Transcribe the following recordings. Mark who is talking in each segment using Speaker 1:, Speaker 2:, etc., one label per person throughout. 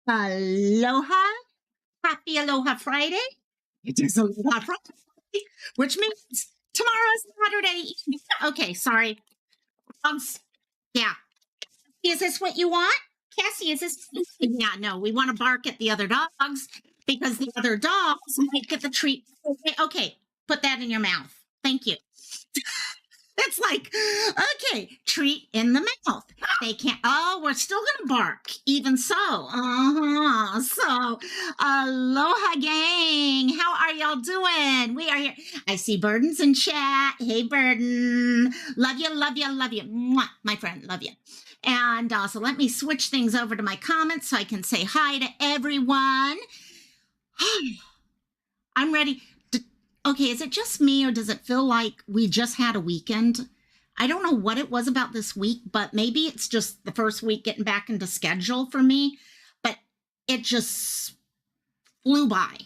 Speaker 1: Aloha. Happy Aloha Friday. It is Aloha Friday, which means tomorrow's Saturday. Okay, sorry. Yeah. Is this what you want? Cassie, is this? Yeah, no, we want to bark at the other dogs because the other dogs might get the treat. Okay, put that in your mouth. Thank you. It's like, okay, treat in the mouth. They can't, oh, we're still going to bark, even so. So, aloha, gang. How are y'all doing? We are here. I see Burden's in chat. Hey, Burden. Love you, love you, love you. Mwah, my friend, love you. And so let me switch things over to my comments so I can say hi to everyone. I'm ready. Okay, is it just me or does it feel like we just had a weekend? I don't know what it was about this week, but maybe it's just the first week getting back into schedule for me, but it just flew by.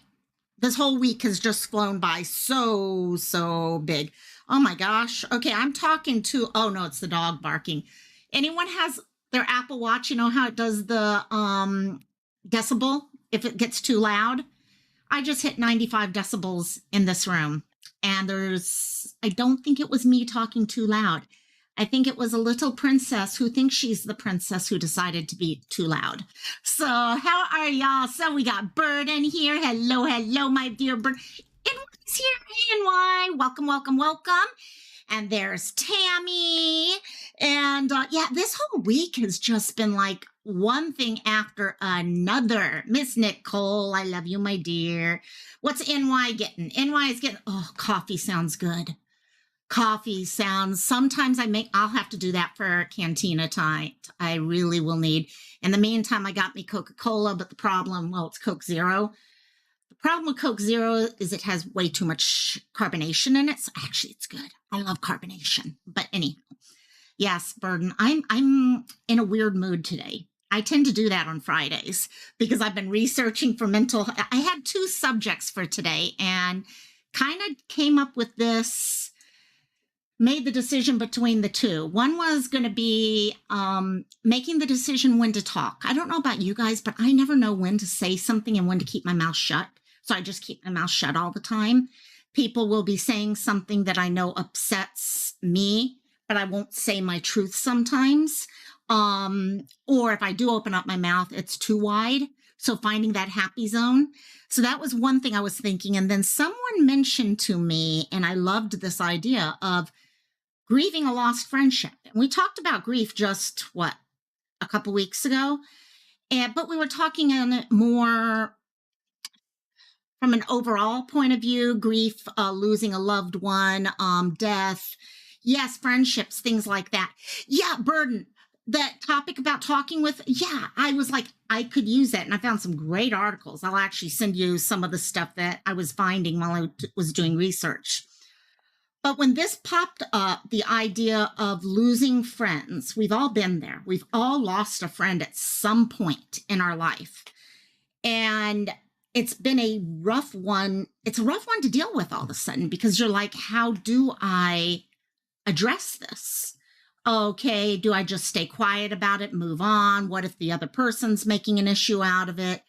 Speaker 1: This whole week has just flown by so big. Oh my gosh. Okay, I'm talking to, oh no, it's the dog barking. Anyone has their Apple Watch, you know how it does the decibel if it gets too loud? I just hit 95 decibels in this room, and I don't think it was me talking too loud. I think it was a little princess who thinks she's the princess who decided to be too loud. So how are y'all? So we got Burden here. Hello, my dear Bird. NY's here. Hey, NY. Welcome. And there's Tammy. And yeah, this whole week has just been like one thing after another. Miss Nicole, I love you, my dear. What's NY getting? NY is getting, oh, coffee sounds good. Coffee sounds, sometimes I'll have to do that for cantina time. I really will need. In the meantime, I got me Coca-Cola, but the problem, well, it's Coke Zero. The problem with Coke Zero is it has way too much carbonation in it. So actually, it's good. I love carbonation. But anyhow, yes, Burden, I'm in a weird mood today. I tend to do that on Fridays because I've been researching for mental. I had 2 subjects for today and kind of came up with this, made the decision between the 2. One was going to be making the decision when to talk. I don't know about you guys, but I never know when to say something and when to keep my mouth shut. So I just keep my mouth shut all the time. People will be saying something that I know upsets me, but I won't say my truth sometimes. Or if I do open up my mouth, it's too wide. So finding that happy zone. So that was one thing I was thinking. And then someone mentioned to me, and I loved this idea of grieving a lost friendship. And we talked about grief just, a couple weeks ago. But we were talking on it more from an overall point of view, grief, losing a loved one, death, yes, friendships, things like that. Yeah, Burden, that topic about talking with, yeah, I was like, I could use that. And I found some great articles. I'll actually send you some of the stuff that I was finding while I was doing research. But when this popped up, the idea of losing friends, we've all been there. We've all lost a friend at some point in our life. And it's been a rough one. It's a rough one to deal with all of a sudden because you're like, how do I address this? Okay, do I just stay quiet about it, move on? What if the other person's making an issue out of it?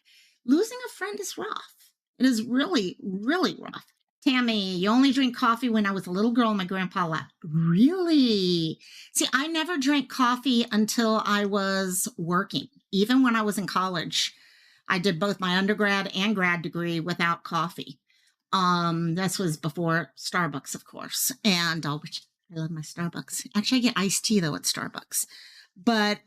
Speaker 1: Losing a friend is rough. It is really rough. Tammy, you only drink coffee when I was a little girl and my grandpa left. Really? See, I never drank coffee until I was working. Even when I was in college, I did both my undergrad and grad degree without coffee. This was before Starbucks, of course. And which I love my Starbucks. Actually, I get iced tea though at Starbucks. But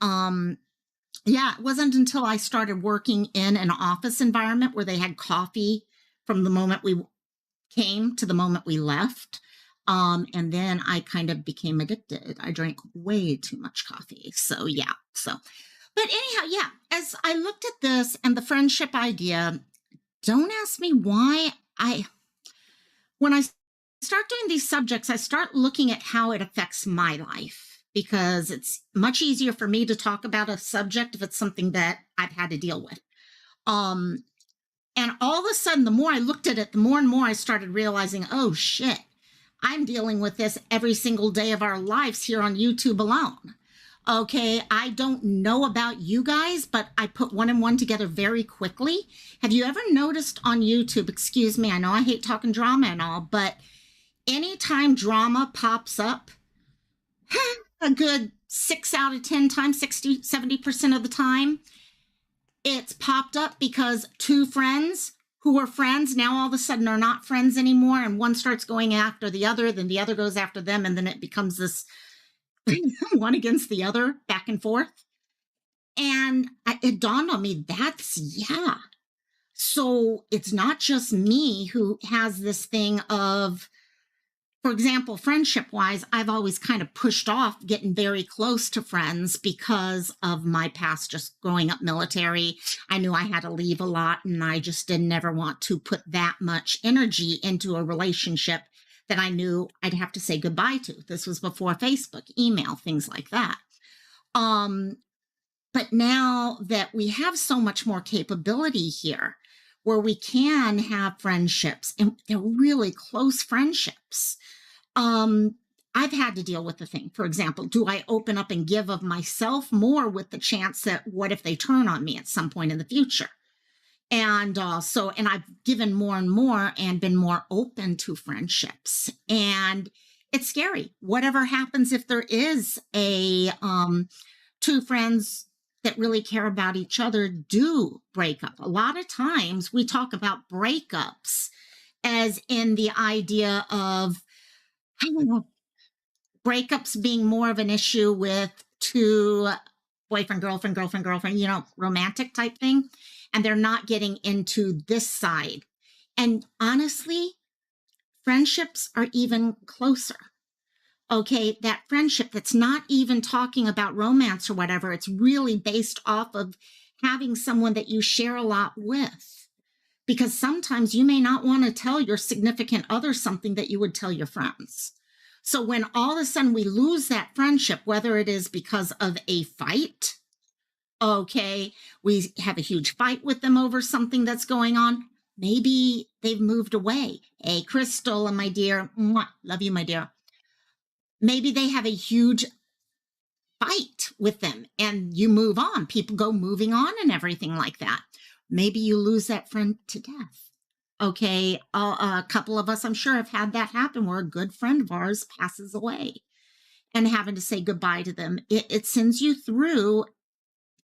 Speaker 1: yeah, it wasn't until I started working in an office environment where they had coffee from the moment we came to the moment we left. And then I kind of became addicted. I drank way too much coffee. So yeah. But anyhow, yeah, as I looked at this and the friendship idea, don't ask me why when I start doing these subjects, I start looking at how it affects my life because it's much easier for me to talk about a subject if it's something that I've had to deal with. And all of a sudden, the more I looked at it, the more and more I started realizing, oh shit, I'm dealing with this every single day of our lives here on YouTube alone. Okay, I don't know about you guys, but I put one and one together very quickly. Have you ever noticed on YouTube, excuse me, I know I hate talking drama and all, but anytime drama pops up, a good 6 out of 10 times, 60, 70% of the time, it's popped up because two friends who were friends now all of a sudden are not friends anymore. And one starts going after the other, then the other goes after them. And then it becomes this one against the other back and forth. And it dawned on me yeah. So it's not just me who has this thing of, for example, friendship wise, I've always kind of pushed off getting very close to friends because of my past, just growing up military. I knew I had to leave a lot, and I just didn't ever want to put that much energy into a relationship that I knew I'd have to say goodbye to. This was before Facebook, email, things like that. Um, but now that we have so much more capability here, where we can have friendships and they're really close friendships, um, I've had to deal with the thing. For example, do I open up and give of myself more with the chance that what if they turn on me at some point in the future? And and I've given more and more and been more open to friendships. And it's scary. Whatever happens if there is a two friends that really care about each other do break up. A lot of times we talk about breakups as in the idea of breakups being more of an issue with two boyfriend, girlfriend, girlfriend, girlfriend, romantic type thing. And they're not getting into this side. And honestly, friendships are even closer. Okay, that friendship that's not even talking about romance or whatever, it's really based off of having someone that you share a lot with. Because sometimes you may not want to tell your significant other something that you would tell your friends. So when all of a sudden we lose that friendship, whether it is because of a fight, okay, we have a huge fight with them over something that's going on, maybe they've moved away. Hey, Crystal, and my dear, mwah, love you, my dear. Maybe they have a huge fight with them and you move on. People go moving on and everything like that. Maybe you lose that friend to death. Okay, a couple of us, I'm sure, have had that happen where a good friend of ours passes away and having to say goodbye to them. It sends you through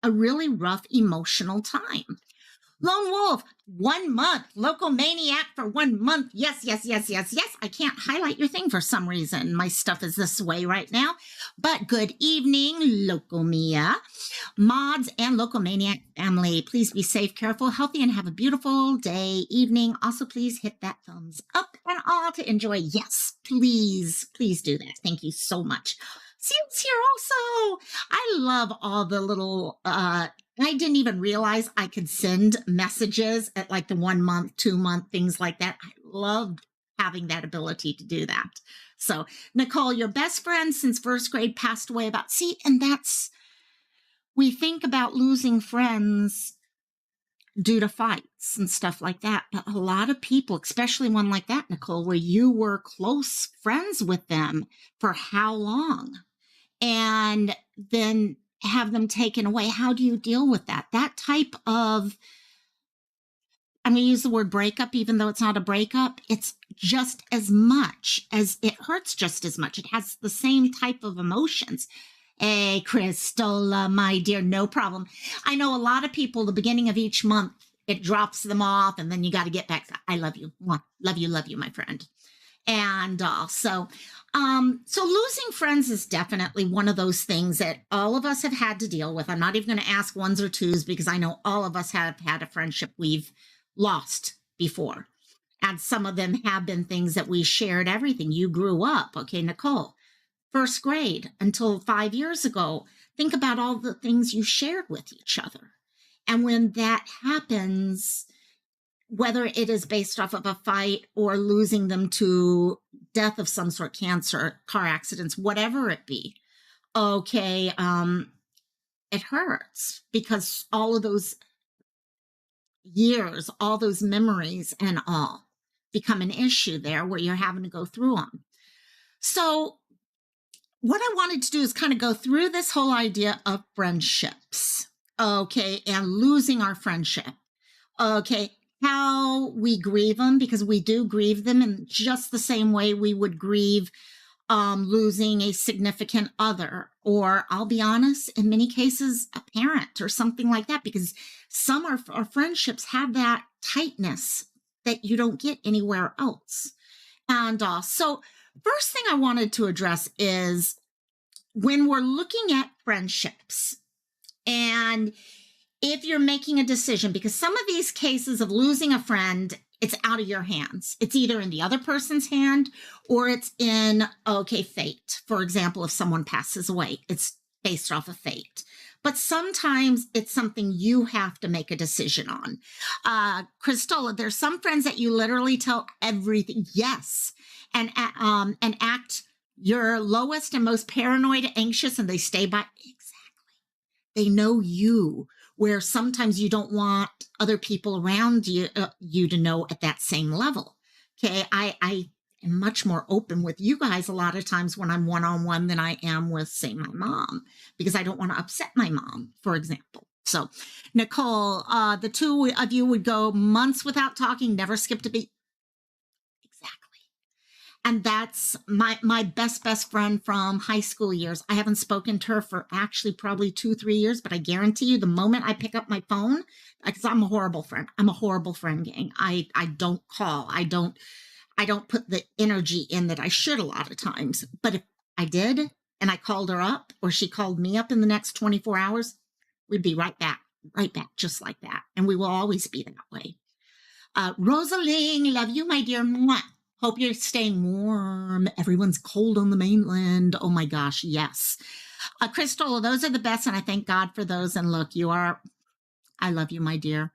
Speaker 1: a really rough emotional time. Lone Wolf, 1 month. Local Maniac for 1 month. Yes, yes, yes, yes, yes. I can't highlight your thing for some reason. My stuff is this way right now. But good evening, Local Mia. Mods and Local Maniac family, please be safe, careful, healthy, and have a beautiful day, evening. Also, please hit that thumbs up and all to enjoy. Yes, please do that. Thank you so much. Seal's here also. I love all the little I didn't even realize I could send messages at like the 1 month, 2 month, things like that. I loved having that ability to do that. So, Nicole, your best friend since first grade passed away and we think about losing friends due to fights and stuff like that. But a lot of people, especially one like that, Nicole, where you were close friends with them for how long? And then have them taken away. How do you deal with that? That type of, I'm going to use the word breakup, even though it's not a breakup. It's just as much as it hurts, just as much. It has the same type of emotions. Hey, Crystal, my dear, no problem. I know a lot of people, the beginning of each month, it drops them off, and then you got to get back. I love you. Love you, my friend. And so losing friends is definitely one of those things that all of us have had to deal with. I'm not even going to ask ones or twos because I know all of us have had a friendship we've lost before. And some of them have been things that we shared everything. You grew up, okay, Nicole, first grade until 5 years ago. Think about all the things you shared with each other. And when that happens, whether it is based off of a fight or losing them to death of some sort, cancer, car accidents, whatever it be, okay, it hurts because all of those years, all those memories and all become an issue there where you're having to go through them. So what I wanted to do is kind of go through this whole idea of friendships, okay, and losing our friendship, okay, how we grieve them, because we do grieve them in just the same way we would grieve losing a significant other, or I'll be honest, in many cases, a parent or something like that, because some of our friendships have that tightness that you don't get anywhere else. And so, first thing I wanted to address is when we're looking at friendships, and if you're making a decision, because some of these cases of losing a friend, it's out of your hands. It's either in the other person's hand or it's in, okay, fate. For example, if someone passes away, it's based off of fate. But sometimes it's something you have to make a decision on. Christola, there's some friends that you literally tell everything, yes, and act your lowest and most paranoid, anxious, and they stay by. Exactly. They know you, where sometimes you don't want other people around you, you to know at that same level. Okay, I am much more open with you guys a lot of times when I'm one-on-one than I am with, say, my mom, because I don't want to upset my mom, for example. So, Nicole, the two of you would go months without talking, never skipped a beat. Exactly. And that's my best friend from high school years. I haven't spoken to her for actually probably 2-3 years, but I guarantee you the moment I pick up my phone, because I'm a horrible friend. I'm a horrible friend, gang. I don't call. I don't put the energy in that I should a lot of times. But if I did and I called her up or she called me up in the next 24 hours, we'd be right back, just like that. And we will always be that way. Rosaline, love you, my dear. Mwah. Hope you're staying warm. Everyone's cold on the mainland. Oh my gosh, yes. Crystal, those are the best, and I thank God for those. And look, I love you, my dear.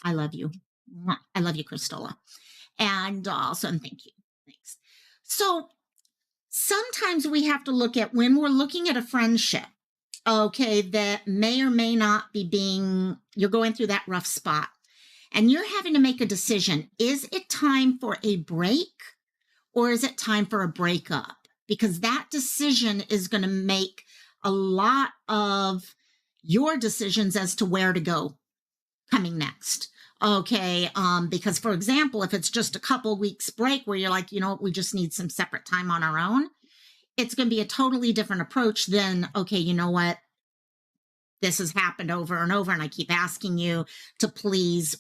Speaker 1: I love you. Mwah. I love you, Cristola. And also, and thank you. Thanks. So sometimes we have to look at when we're looking at a friendship, okay, that may or may not be you're going through that rough spot. And you're having to make a decision. Is it time for a break or is it time for a breakup? Because that decision is going to make a lot of your decisions as to where to go coming next. Okay. Because for example, if it's just a couple weeks break where you're like, you know what, we just need some separate time on our own, it's going to be a totally different approach than, okay, you know what? This has happened over and over, and I keep asking you to please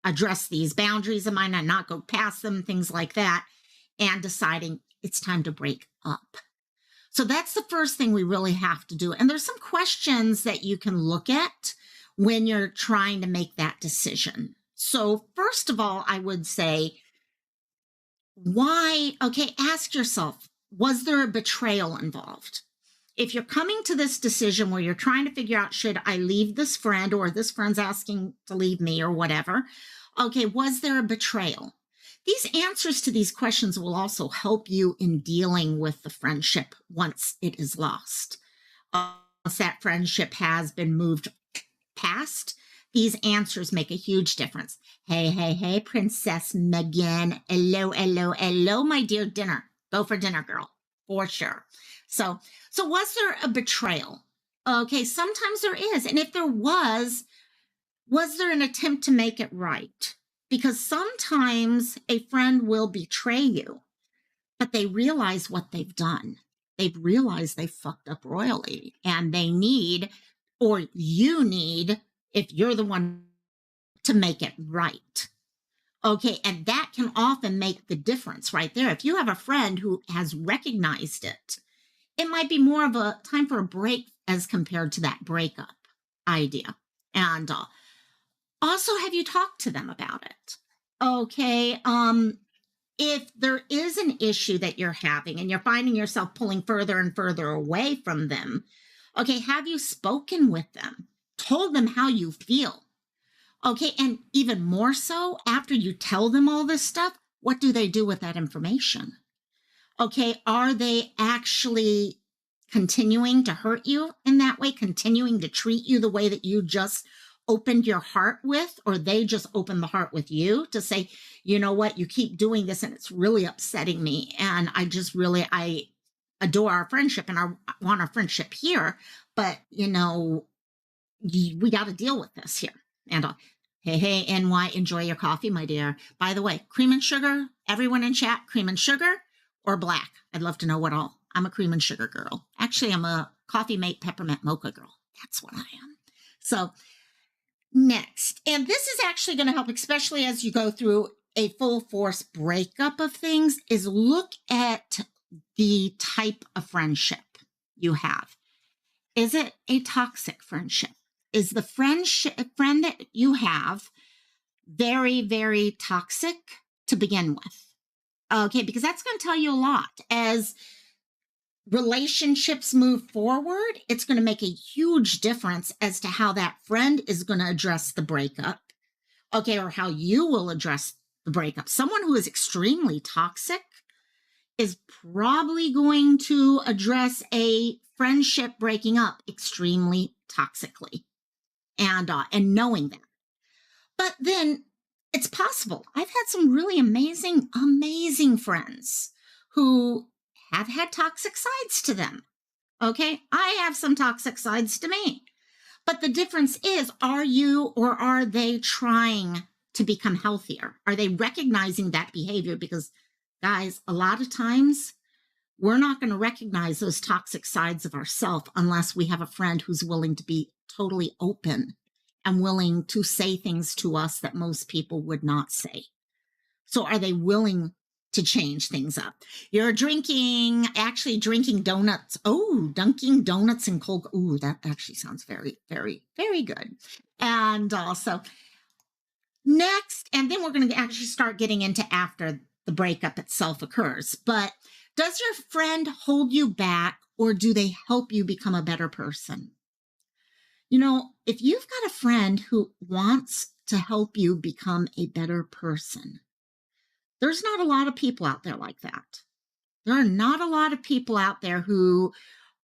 Speaker 1: address these boundaries of mine and not go past them, things like that, and deciding it's time to break up. So that's the first thing we really have to do. And there's some questions that you can look at when you're trying to make that decision. So first of all, I would say, ask yourself, was there a betrayal involved? If you're coming to this decision where you're trying to figure out, should I leave this friend or this friend's asking to leave me or whatever, okay, was there a betrayal? These answers to these questions will also help you in dealing with the friendship once it is lost. Once that friendship has been moved past, these answers make a huge difference. Hey, Princess Megan. Hello, my dear dinner. Go for dinner, girl, for sure. So was there a betrayal? Okay, sometimes there is. And if there was there an attempt to make it right? Because sometimes a friend will betray you, but they realize what they've done. They've realized they fucked up royally, and they need, or you need, if you're the one, to make it right. Okay, and that can often make the difference right there. If you have a friend who has recognized it, it might be more of a time for a break as compared to that breakup idea. And also, have you talked to them about it? Okay, if there is an issue that you're having and you're finding yourself pulling further and further away from them, okay, have you spoken with them, told them how you feel? Okay, and even more so, after you tell them all this stuff, what do they do with that information? Okay, are they actually continuing to hurt you in that way, continuing to treat you the way that you just opened your heart with, or they just opened the heart with you to say, you know what, you keep doing this and it's really upsetting me. And I adore our friendship and want our friendship here, but we got to deal with this here. And hey, hey, NY, enjoy your coffee, my dear. By the way, cream and sugar, everyone in chat, cream and sugar or black? I'd love to know what all. I'm a cream and sugar girl. Actually, I'm a coffee mate peppermint mocha girl. That's what I am. So next, and this is actually going to help, especially as you go through a full force breakup of things, is look at the type of friendship you have. Is it a toxic friendship? Is the friend that you have very, very toxic to begin with? Okay, because that's going to tell you a lot. As relationships move forward, it's going to make a huge difference as to how that friend is going to address the breakup, okay, or how you will address the breakup. Someone who is extremely toxic is probably going to address a friendship breaking up extremely toxically, and knowing that. But then it's possible. I've had some really amazing friends who have had toxic sides to them. Okay, I have some toxic sides to me. But the difference is, are you or are they trying to become healthier? Are they recognizing that behavior? Because, guys, a lot of times we're not going to recognize those toxic sides of ourselves unless we have a friend who's willing to be totally open and willing to say things to us that most people would not say. So are they willing to change things up? You're drinking donuts. Oh, dunking donuts in cold. Ooh, that actually sounds very, very, very good. And also next, and then we're going to actually start getting into after the breakup itself occurs. But does your friend hold you back, or do they help you become a better person? If you've got a friend who wants to help you become a better person, there's not a lot of people out there like that. There are not a lot of people out there who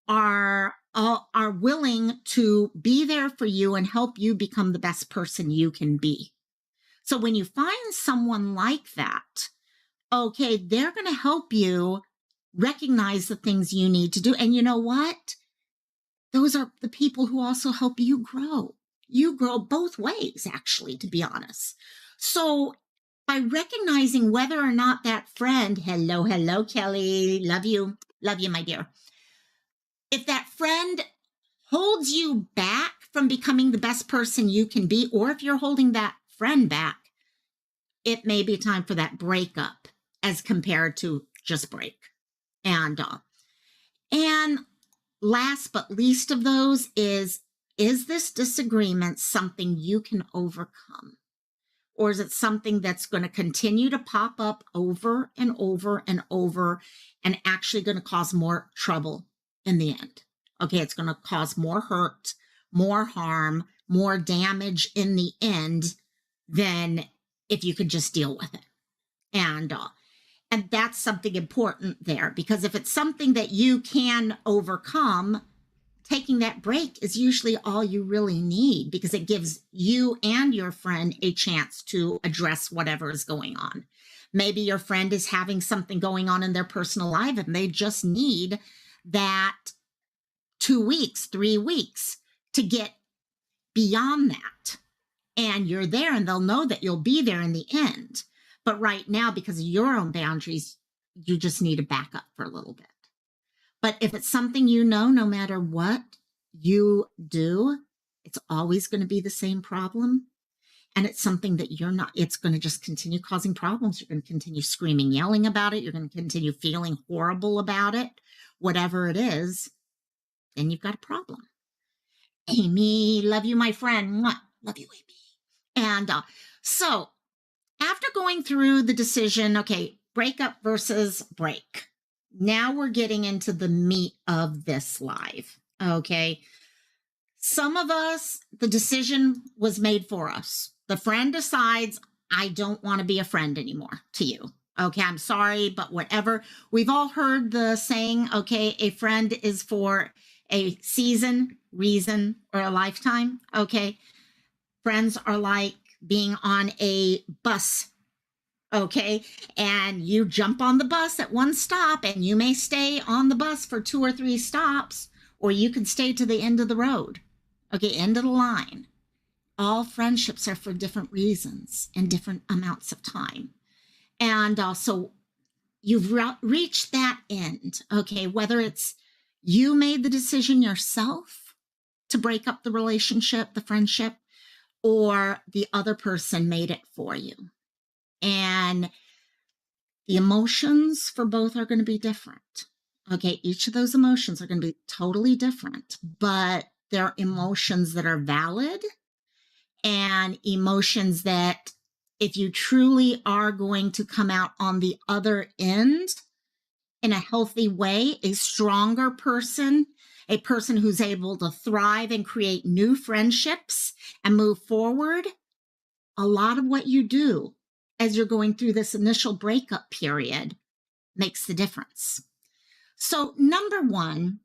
Speaker 1: are willing to be there for you and help you become the best person you can be. So when you find someone like that, okay, they're going to help you recognize the things you need to do. And you know what? Those are the people who also help you grow. You grow both ways, actually, to be honest. So by recognizing whether or not that friend, hello, Kelly, love you, my dear. If that friend holds you back from becoming the best person you can be, or if you're holding that friend back, it may be time for that breakup as compared to just break. And last but least of those is this disagreement something you can overcome? Or is it something that's going to continue to pop up over and over and over and actually going to cause more trouble in the end? Okay, it's going to cause more hurt, more harm, more damage in the end than if you could just deal with it. And that's something important there, because if it's something that you can overcome, taking that break is usually all you really need, because it gives you and your friend a chance to address whatever is going on. Maybe your friend is having something going on in their personal life and they just need that 2 weeks, 3 weeks to get beyond that. And you're there and they'll know that you'll be there in the end. But right now, because of your own boundaries, you just need to back up for a little bit. But if it's something no matter what you do, it's always going to be the same problem. And it's something that it's going to just continue causing problems. You're going to continue screaming, yelling about it. You're going to continue feeling horrible about it. Whatever it is, then you've got a problem. Amy, love you, my friend. Mwah. Love you, Amy. And so after going through the decision, okay, breakup versus break. Now we're getting into the meat of this live, okay? Some of us, the decision was made for us. The friend decides, I don't want to be a friend anymore to you. Okay, I'm sorry, but whatever. We've all heard the saying, okay, a friend is for a season, reason, or a lifetime, okay? Friends are like being on a bus, Okay. And you jump on the bus at one stop, and you may stay on the bus for 2 or 3 stops, or you can stay to the end of the road. Okay. End of the line. All friendships are for different reasons and different amounts of time. And so you've reached that end. Okay. Whether it's you made the decision yourself to break up the relationship, the friendship, or the other person made it for you. And the emotions for both are going to be different. Okay. Each of those emotions are going to be totally different, but they're emotions that are valid and emotions that, if you truly are going to come out on the other end in a healthy way, a stronger person, a person who's able to thrive and create new friendships and move forward, a lot of what you do as you're going through this initial breakup period makes the difference. So, number one,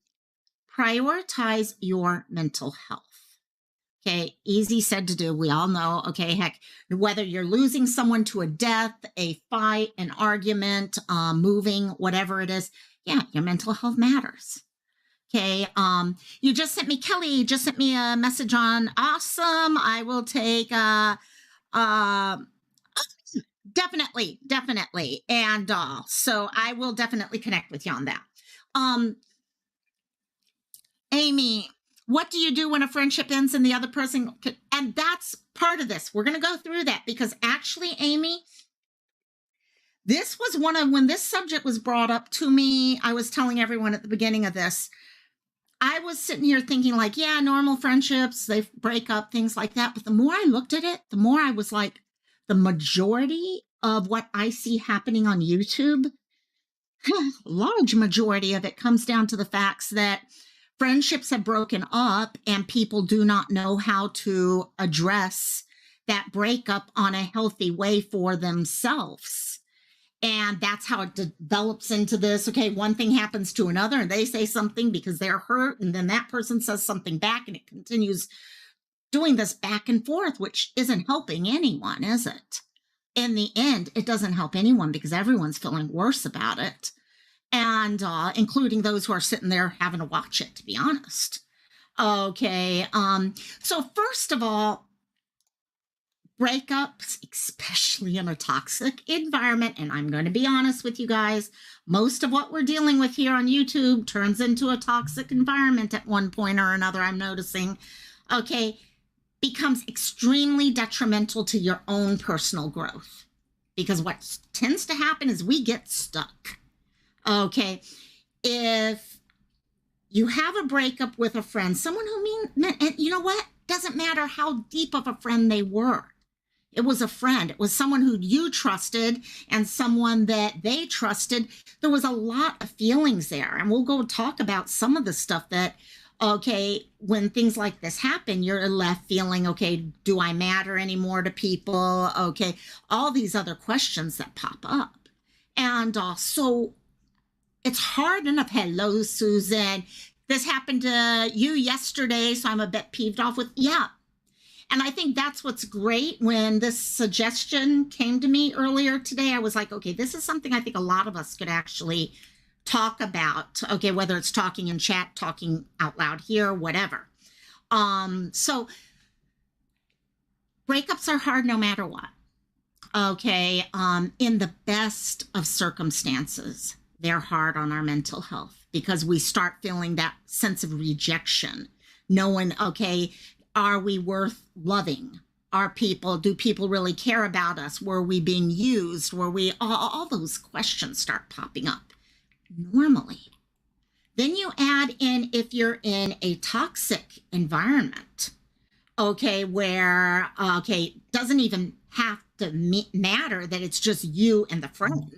Speaker 1: prioritize your mental health. Okay, easy said to do. We all know, okay, heck, whether you're losing someone to a death, a fight, an argument, moving, whatever it is, yeah, your mental health matters. Okay, you just sent me, Kelly just sent me a message on awesome. I will take, definitely, definitely. And so I will definitely connect with you on that. Amy, what do you do when a friendship ends and the other person and that's part of this. We're going to go through that because actually, Amy, this was one of when this subject was brought up to me. I was telling everyone at the beginning of this, I was sitting here thinking like, yeah, normal friendships, they break up, things like that. But the more I looked at it, the more I was like, the majority of what I see happening on YouTube, large majority of it comes down to the facts that friendships have broken up and people do not know how to address that breakup on a healthy way for themselves. And that's how it develops into this. Okay, one thing happens to another and they say something because they're hurt. And then that person says something back and it continues doing this back and forth, which isn't helping anyone, is it? In the end, it doesn't help anyone because everyone's feeling worse about it. And including those who are sitting there having to watch it, to be honest. Okay. So first of all, breakups, especially in a toxic environment, and I'm going to be honest with you guys, most of what we're dealing with here on YouTube turns into a toxic environment at one point or another, I'm noticing, okay, becomes extremely detrimental to your own personal growth. Because what tends to happen is we get stuck. Okay, if you have a breakup with a friend, someone who and you know what? Doesn't matter how deep of a friend they were. It was a friend. It was someone who you trusted and someone that they trusted. There was a lot of feelings there. And we'll go talk about some of the stuff that, okay, when things like this happen, you're left feeling, okay, do I matter anymore to people? Okay, all these other questions that pop up. And so it's hard enough. Hello, Susan. This happened to you yesterday, so I'm a bit peeved off with, yeah. And I think that's what's great. When this suggestion came to me earlier today, I was like, okay, this is something I think a lot of us could actually talk about. Okay, whether it's talking in chat, talking out loud here, whatever. So breakups are hard no matter what. Okay, in the best of circumstances, they're hard on our mental health because we start feeling that sense of rejection. Knowing, okay, are we worth loving? Do people really care about us? Were we being used? Were we, all those questions start popping up normally. Then you add in if you're in a toxic environment, okay, where, okay, doesn't even have to matter that it's just you and the friend.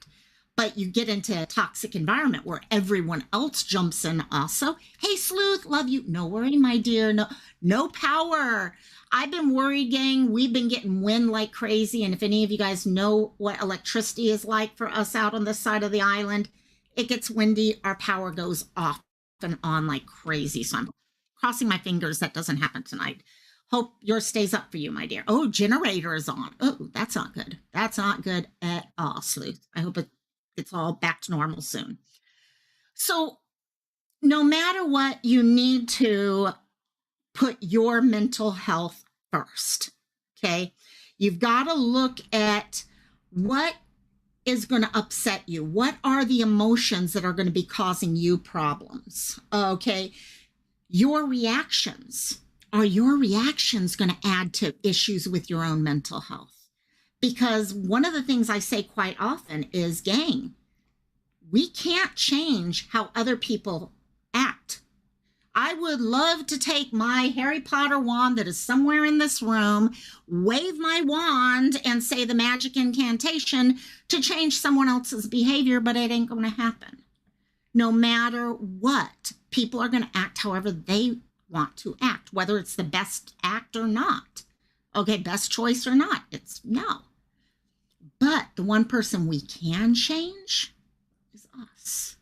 Speaker 1: But you get into a toxic environment where everyone else jumps in also. Hey, Sleuth, love you. No worry, my dear. No power. I've been worried, gang. We've been getting wind like crazy. And if any of you guys know what electricity is like for us out on this side of the island, it gets windy. Our power goes off and on like crazy. So I'm crossing my fingers that doesn't happen tonight. Hope yours stays up for you, my dear. Oh, generator is on. Oh, that's not good. That's not good at all, Sleuth. I hope it's all back to normal soon. So no matter what, you need to put your mental health first, okay? You've got to look at what is going to upset you. What are the emotions that are going to be causing you problems, okay? Your reactions. Are your reactions going to add to issues with your own mental health? Because one of the things I say quite often is, gang, we can't change how other people act. I would love to take my Harry Potter wand that is somewhere in this room, wave my wand and say the magic incantation to change someone else's behavior, but it ain't going to happen. No matter what, people are going to act however they want to act, whether it's the best act or not. Okay, best choice or not, it's no. But the one person we can change is us.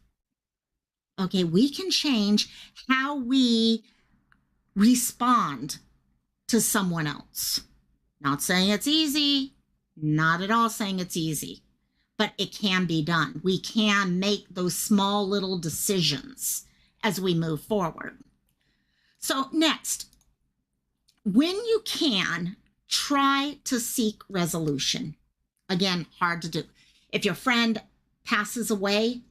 Speaker 1: Okay, we can change how we respond to someone else. Not saying it's easy, not at all saying it's easy, but it can be done. We can make those small little decisions as we move forward. So next, when you can, try to seek resolution. Again, hard to do. If your friend passes away,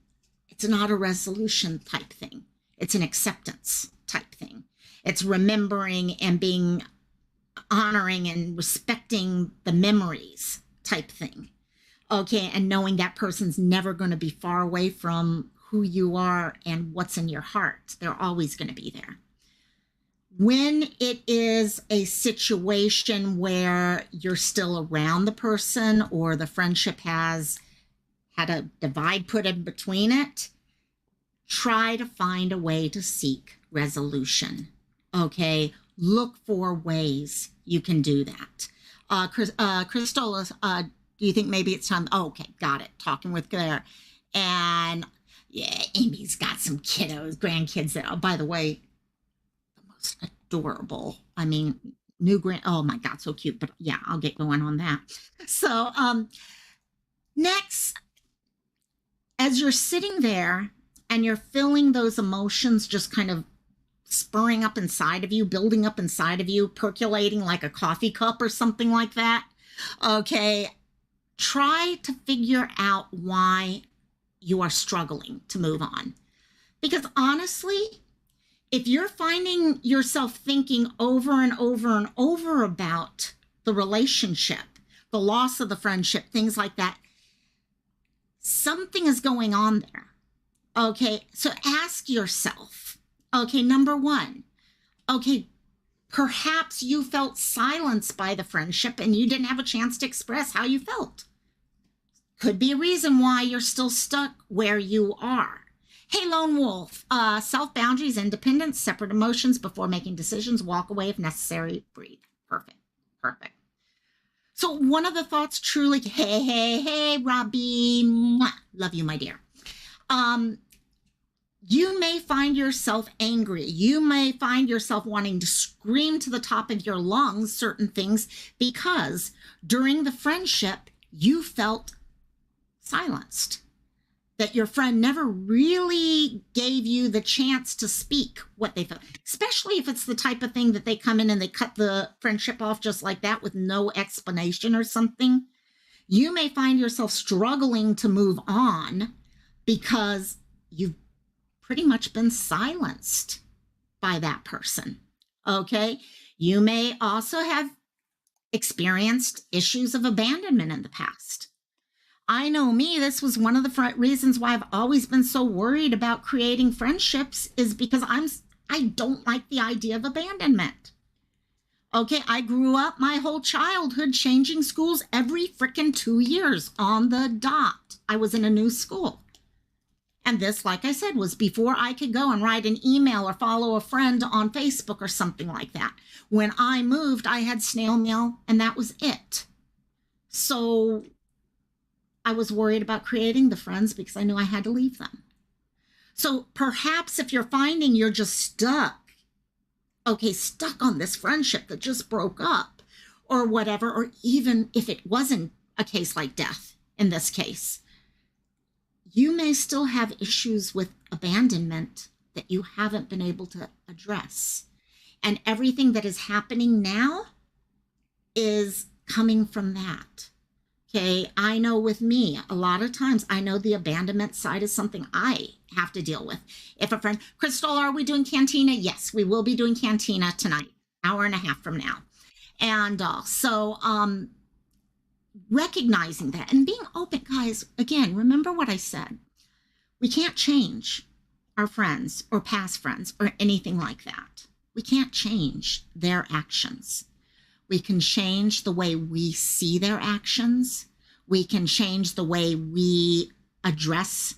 Speaker 1: it's not a resolution type thing. It's an acceptance type thing. It's remembering and being honoring and respecting the memories type thing. Okay, and knowing that person's never going to be far away from who you are and what's in your heart. They're always going to be there. When it is a situation where you're still around the person or the friendship has had a divide put in between it, try to find a way to seek resolution. Okay, look for ways you can do that. Crystal, do you think maybe it's time? Oh, okay, got it. Talking with Claire. And yeah, Amy's got some kiddos, grandkids that, oh, by the way, the most adorable. I mean, oh my God, so cute. But yeah, I'll get going on that. So next, as you're sitting there and you're feeling those emotions just kind of spurring up inside of you, building up inside of you, percolating like a coffee cup or something like that, okay, try to figure out why you are struggling to move on. Because honestly, if you're finding yourself thinking over and over and over about the relationship, the loss of the friendship, things like that, something is going on there. Okay, so ask yourself, okay, number one, okay, perhaps you felt silenced by the friendship and you didn't have a chance to express how you felt. Could be a reason why you're still stuck where you are. Hey, Lone Wolf, self-boundaries, independence, separate emotions before making decisions, walk away if necessary, breathe. Perfect, perfect. So one of the thoughts truly, hey, Robbie, mwah, love you, my dear. You may find yourself angry. You may find yourself wanting to scream to the top of your lungs certain things because during the friendship, you felt silenced. That your friend never really gave you the chance to speak what they felt, especially if it's the type of thing that they come in and they cut the friendship off just like that with no explanation or something. You may find yourself struggling to move on because you've pretty much been silenced by that person, okay? You may also have experienced issues of abandonment in the past. I know me, this was one of the reasons why I've always been so worried about creating friendships is because I don't like the idea of abandonment. Okay, I grew up my whole childhood changing schools every frickin' 2 years on the dot. I was in a new school. And this, like I said, was before I could go and write an email or follow a friend on Facebook or something like that. When I moved, I had snail mail and that was it. So I was worried about creating the friends because I knew I had to leave them. So perhaps if you're finding you're just stuck, okay, stuck on this friendship that just broke up or whatever, or even if it wasn't a case like death in this case, you may still have issues with abandonment that you haven't been able to address. And everything that is happening now is coming from that. Okay, I know with me, a lot of times I know the abandonment side is something I have to deal with. If a friend, Crystal, are we doing Cantina? Yes, we will be doing Cantina tonight, hour and a half from now. And recognizing that and being open, guys, again, remember what I said. We can't change our friends or past friends or anything like that. We can't change their actions. We can change the way we see their actions. We can change the way we address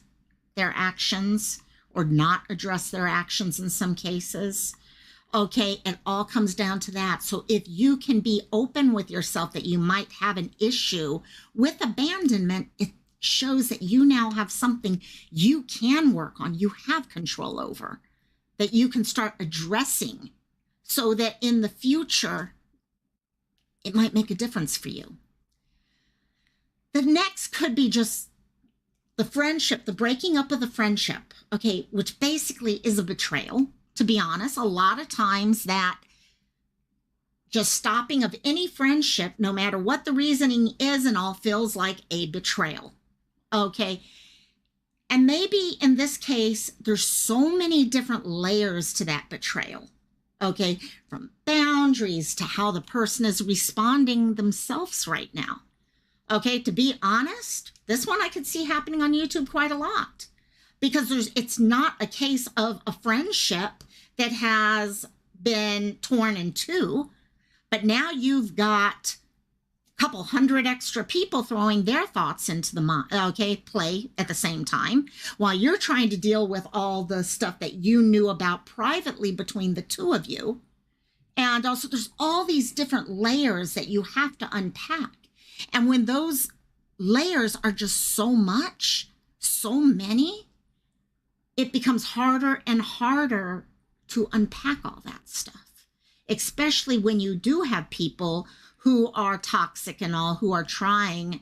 Speaker 1: their actions or not address their actions in some cases. Okay, it all comes down to that. So if you can be open with yourself that you might have an issue with abandonment, it shows that you now have something you can work on, you have control over, that you can start addressing so that in the future, it might make a difference for you. The next could be just the friendship, the breaking up of the friendship, okay, which basically is a betrayal. To be honest, a lot of times that just stopping of any friendship, no matter what the reasoning is and all, feels like a betrayal, okay? And maybe in this case, there's so many different layers to that betrayal, okay? From boundaries to how the person is responding themselves right now. Okay, to be honest, this one I could see happening on YouTube quite a lot because it's not a case of a friendship that has been torn in two, but now you've got a couple hundred extra people throwing their thoughts into the play at the same time while you're trying to deal with all the stuff that you knew about privately between the two of you. And also there's all these different layers that you have to unpack. And when those layers are just so much, so many, it becomes harder and harder to unpack all that stuff, especially when you do have people who are toxic and all, who are trying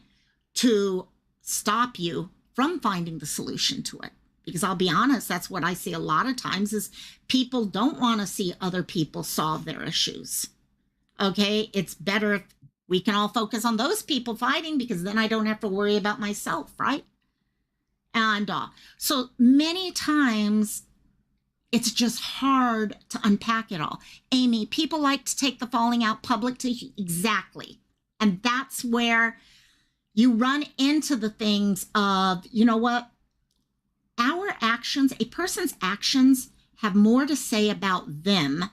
Speaker 1: to stop you from finding the solution to it. Because I'll be honest, that's what I see a lot of times is people don't want to see other people solve their issues. Okay, it's better if we can all focus on those people fighting because then I don't have to worry about myself, right? And so many times it's just hard to unpack it all. Amy, people like to take the falling out public to exactly. And that's where you run into the things of, you know what? Our actions, a person's actions have more to say about them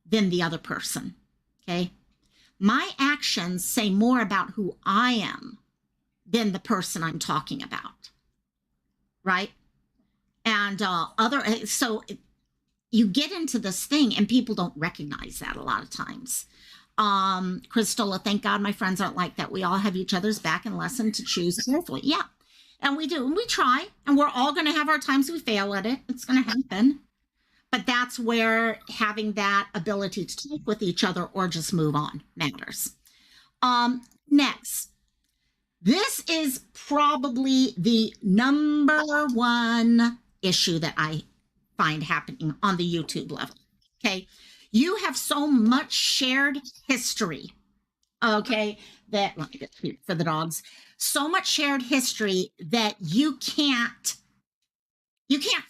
Speaker 1: than the other person, okay? My actions say more about who I am than the person I'm talking about, right? And so you get into this thing and people don't recognize that a lot of times. Crystal, thank God my friends aren't like that. We all have each other's back and lesson to choose carefully. Yeah, and we do, and we try, and we're all going to have our times we fail at it. It's going to happen. But that's where having that ability to talk with each other or just move on matters. Next, this is probably the number one issue that I find happening on the YouTube level, okay? You have so much shared history, okay, that, let me get cute for the dogs, so much shared history that you can't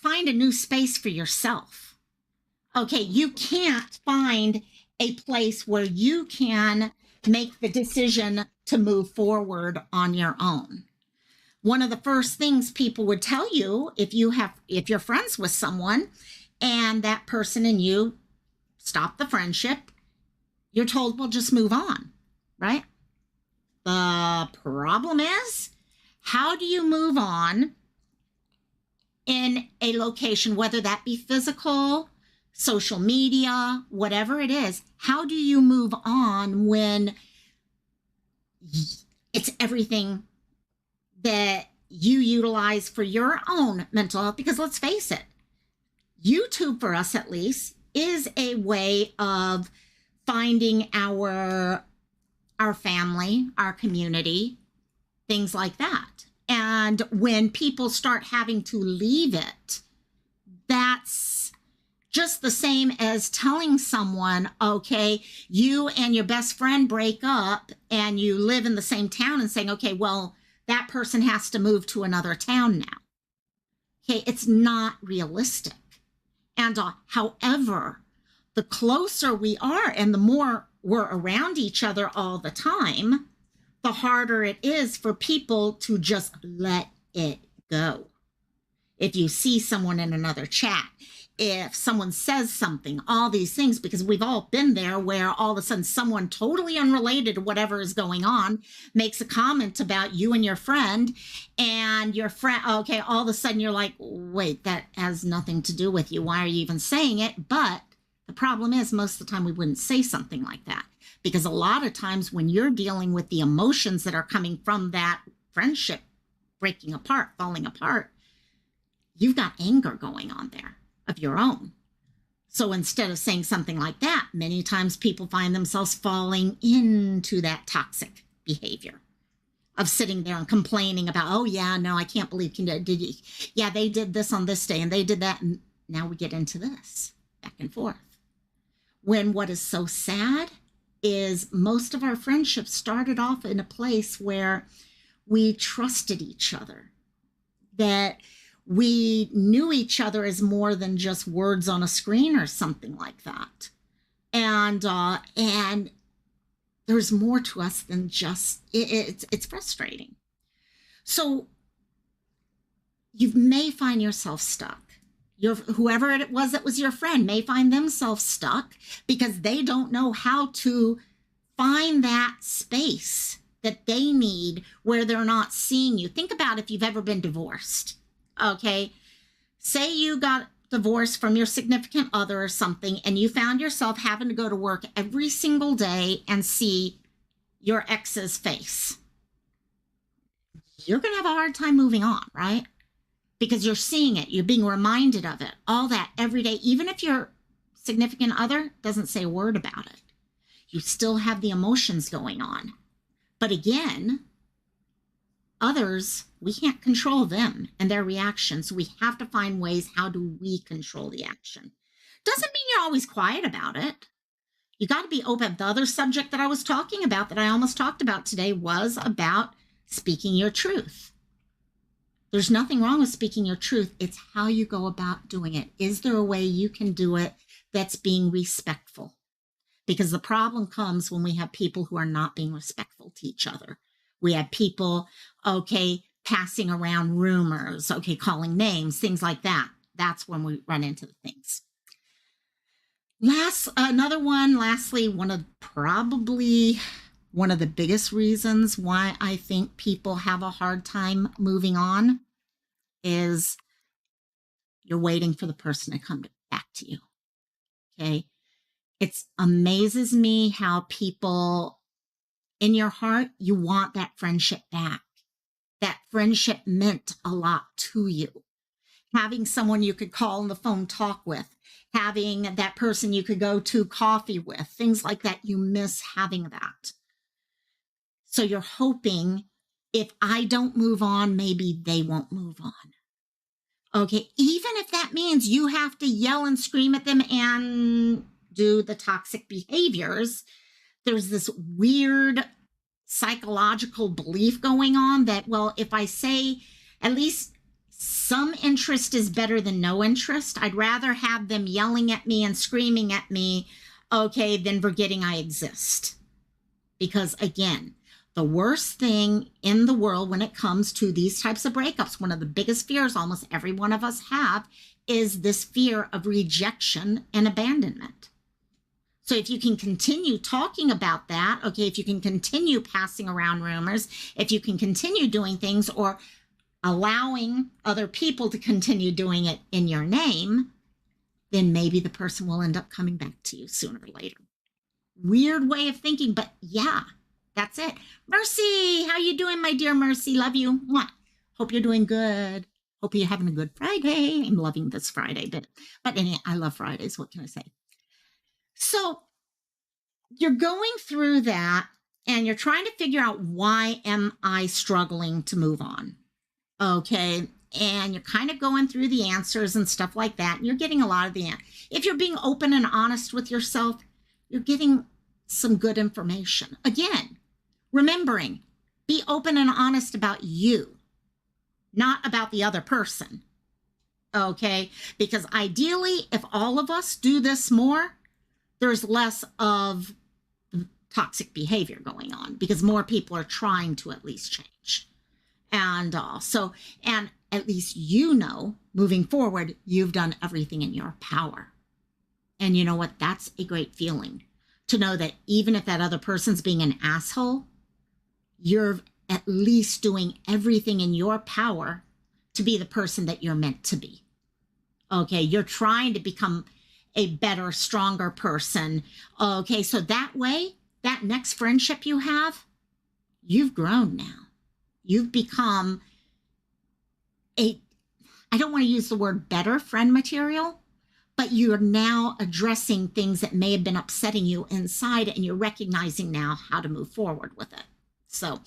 Speaker 1: find a new space for yourself. Okay, you can't find a place where you can make the decision to move forward on your own. One of the first things people would tell you if you're friends with someone and that person and you stop the friendship, you're told, well, just move on, right? The problem is, how do you move on in a location, whether that be physical, social media, whatever it is? How do you move on when it's everything that you utilize for your own mental health? Because let's face it, YouTube for us at least is a way of finding our family, our community, things like that. And when people start having to leave it, that's just the same as telling someone, okay, you and your best friend break up and you live in the same town, and saying, okay, well, that person has to move to another town now. Okay, it's not realistic. And however, the closer we are and the more we're around each other all the time, the harder it is for people to just let it go. If you see someone in another chat, if someone says something, all these things, because we've all been there where all of a sudden someone totally unrelated to whatever is going on makes a comment about you and your friend, and your friend, okay, all of a sudden you're like, wait, that has nothing to do with you. Why are you even saying it? But the problem is, most of the time we wouldn't say something like that, because a lot of times when you're dealing with the emotions that are coming from that friendship breaking apart, falling apart, you've got anger going on there of your own. So instead of saying something like that, many times people find themselves falling into that toxic behavior of sitting there and complaining about, oh yeah, no, I can't believe, did you? Yeah, they did this on this day and they did that. And now we get into this back and forth. When what is so sad is most of our friendships started off in a place where we trusted each other, that we knew each other as more than just words on a screen or something like that. And there's more to us than just, it's frustrating. So you may find yourself stuck. Whoever it was that was your friend may find themselves stuck because they don't know how to find that space that they need where they're not seeing you. Think about if you've ever been divorced. Okay, say you got divorced from your significant other or something, and you found yourself having to go to work every single day and see your ex's face. You're going to have a hard time moving on, right? Because you're seeing it, you're being reminded of it, all that every day. Even if your significant other doesn't say a word about it, you still have the emotions going on. But again, others, we can't control them and their reactions. So we have to find ways, how do we control the action? Doesn't mean you're always quiet about it. You got to be open. The other subject that I was talking about, that I almost talked about today, was about speaking your truth. There's nothing wrong with speaking your truth. It's how you go about doing it. Is there a way you can do it that's being respectful? Because the problem comes when we have people who are not being respectful to each other. We have people, okay, passing around rumors, okay, calling names, things like that. That's when we run into the things. Lastly, probably one of the biggest reasons why I think people have a hard time moving on is you're waiting for the person to come back to you, okay? It amazes me how people, in your heart, you want that friendship back. That friendship meant a lot to you. Having someone you could call on the phone, talk with, having that person you could go to coffee with, things like that, you miss having that. So you're hoping, if I don't move on, maybe they won't move on. Okay, even if that means you have to yell and scream at them and do the toxic behaviors, there's this weird psychological belief going on that, well, if I say at least some interest is better than no interest, I'd rather have them yelling at me and screaming at me, okay, than forgetting I exist. Because again, the worst thing in the world when it comes to these types of breakups, one of the biggest fears almost every one of us have, is this fear of rejection and abandonment. So if you can continue talking about that, okay, if you can continue passing around rumors, if you can continue doing things or allowing other people to continue doing it in your name, then maybe the person will end up coming back to you sooner or later. Weird way of thinking, but yeah, that's it. Mercy, how you doing, my dear Mercy? Love you. Mwah. Hope you're doing good. Hope you're having a good Friday. I'm loving this Friday bit. But anyway, I love Fridays. What can I say? So you're going through that and you're trying to figure out, why am I struggling to move on? Okay. And you're kind of going through the answers and stuff like that. And you're getting a lot of the, if you're being open and honest with yourself, you're getting some good information. Again, remembering, be open and honest about you, not about the other person. Okay. Because ideally, if all of us do this more, there's less of toxic behavior going on, because more people are trying to at least change. And and at least, moving forward, you've done everything in your power. And you know what? That's a great feeling, to know that even if that other person's being an asshole, you're at least doing everything in your power to be the person that you're meant to be. Okay, you're trying to become a better, stronger person. Okay, so that way, that next friendship you have, you've grown now. You've become I don't want to use the word better friend material, but you're now addressing things that may have been upsetting you inside, and you're recognizing now how to move forward with it. So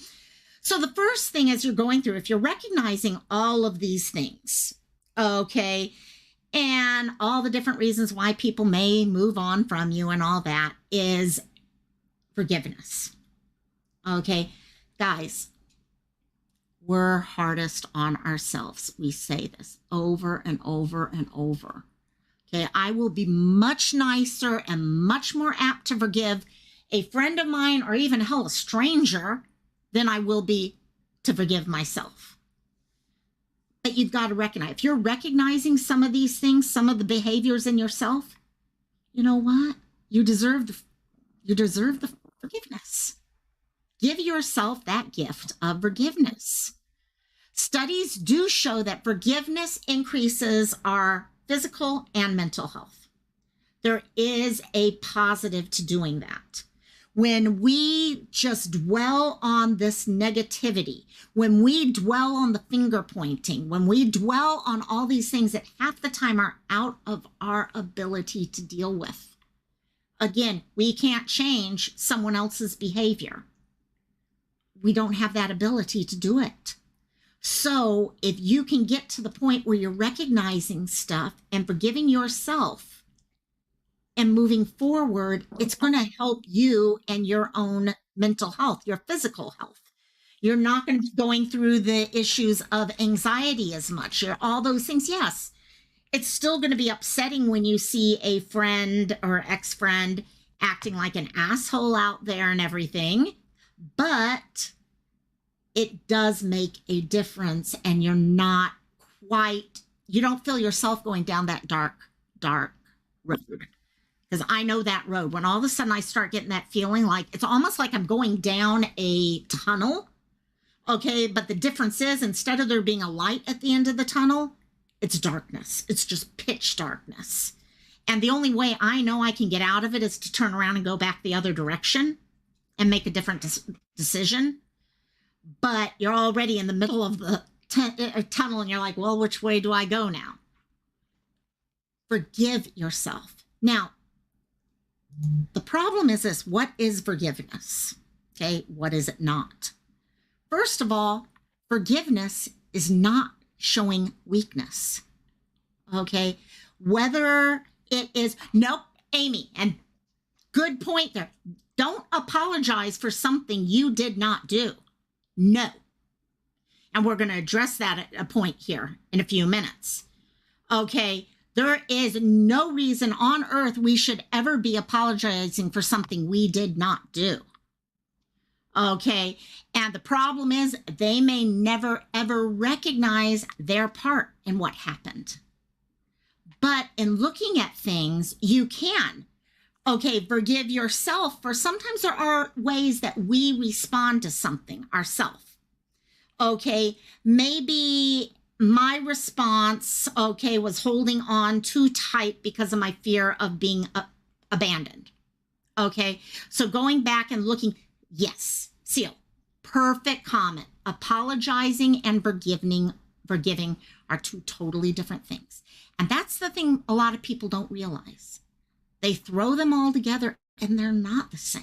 Speaker 1: the first thing, as you're going through, if you're recognizing all of these things, okay, and all the different reasons why people may move on from you and all that, is forgiveness. Okay, guys, we're hardest on ourselves. We say this over and over and over. Okay, I will be much nicer and much more apt to forgive a friend of mine, or even, hell, a stranger, than I will be to forgive myself. But you've got to recognize, if you're recognizing some of these things, some of the behaviors in yourself, you know what? You deserve the forgiveness. Give yourself that gift of forgiveness. Studies do show that forgiveness increases our physical and mental health. There is a positive to doing that. When we just dwell on this negativity, when we dwell on the finger pointing, when we dwell on all these things that half the time are out of our ability to deal with. Again, we can't change someone else's behavior. We don't have that ability to do it. So if you can get to the point where you're recognizing stuff and forgiving yourself and moving forward, it's going to help you and your own mental health, your physical health. You're not going to be going through the issues of anxiety as much. All those things, yes. It's still going to be upsetting when you see a friend or ex-friend acting like an asshole out there and everything, but it does make a difference, and you don't feel yourself going down that dark road. Because I know that road. When all of a sudden I start getting that feeling, like it's almost like I'm going down a tunnel. Okay, but the difference is, instead of there being a light at the end of the tunnel, it's darkness. It's just pitch darkness. And the only way I know I can get out of it is to turn around and go back the other direction and make a different decision. But you're already in the middle of the tunnel, and you're like, well, which way do I go now? Forgive yourself. Now, the problem is this: what is forgiveness? Okay, what is it not? First of all, forgiveness is not showing weakness. Okay, whether it is, nope, Amy, and good point there. Don't apologize for something you did not do. No. And we're going to address that at a point here in a few minutes. Okay, there is no reason on earth we should ever be apologizing for something we did not do. Okay, and the problem is, they may never ever recognize their part in what happened. But in looking at things, you can. Okay, forgive yourself, for sometimes there are ways that we respond to something ourselves. Okay, maybe my response, okay, was holding on too tight because of my fear of being abandoned. Okay, so going back and looking, yes, Seal, perfect comment. Apologizing and forgiving are two totally different things. And that's the thing a lot of people don't realize. They throw them all together and they're not the same.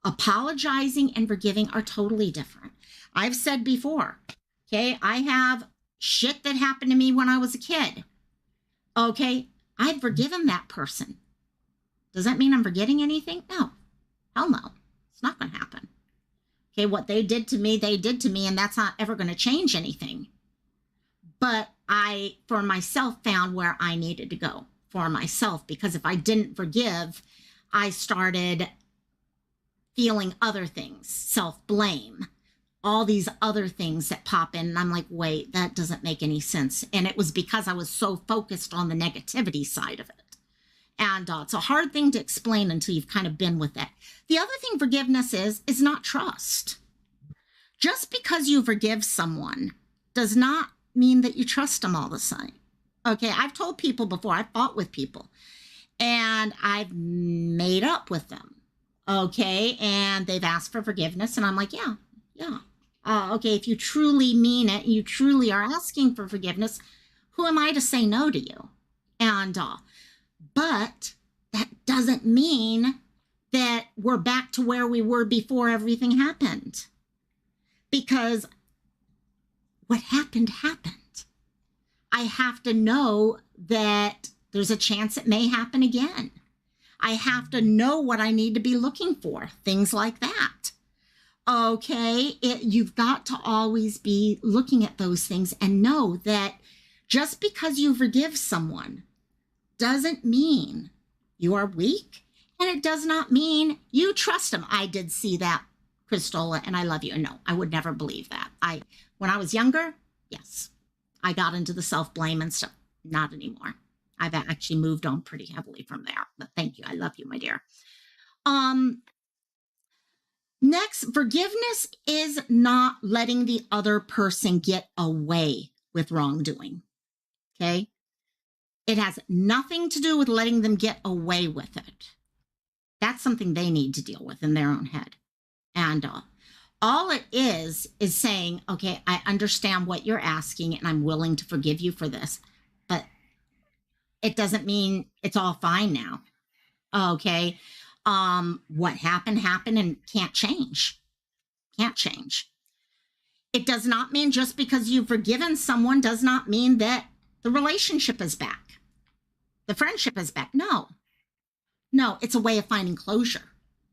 Speaker 1: Apologizing and forgiving are totally different. I've said before, okay, I have shit that happened to me when I was a kid. Okay, I've forgiven that person. Does that mean I'm forgetting anything? No. Hell no. It's not going to happen. Okay, what they did to me, and that's not ever going to change anything. But I, for myself, found where I needed to go for myself, because if I didn't forgive, I started feeling other things, self-blame, all these other things that pop in. And I'm like, wait, that doesn't make any sense. And it was because I was so focused on the negativity side of it. And it's a hard thing to explain until you've kind of been with it. The other thing forgiveness is not trust. Just because you forgive someone does not mean that you trust them all the time. Okay, I've told people before, I've fought with people, and I've made up with them. Okay, and they've asked for forgiveness, and I'm like, yeah. Okay, if you truly mean it, you truly are asking for forgiveness, who am I to say no to you? And but that doesn't mean that we're back to where we were before everything happened. Because what happened. I have to know that there's a chance it may happen again. I have to know what I need to be looking for, things like that. Okay, you've got to always be looking at those things and know that just because you forgive someone doesn't mean you are weak, and it does not mean you trust them. I did see that, Christola, and I love you. And no, I would never believe that. When I was younger, yes, I got into the self-blame and stuff. Not anymore. I've actually moved on pretty heavily from there. But thank you. I love you, my dear. Next, forgiveness is not letting the other person get away with wrongdoing. Okay? It has nothing to do with letting them get away with it. That's something they need to deal with in their own head. And all it is saying, okay, I understand what you're asking, and I'm willing to forgive you for this, but it doesn't mean it's all fine now. Okay? What happened and can't change. Can't change. It does not mean just because you've forgiven someone does not mean that the relationship is back. The friendship is back. No, it's a way of finding closure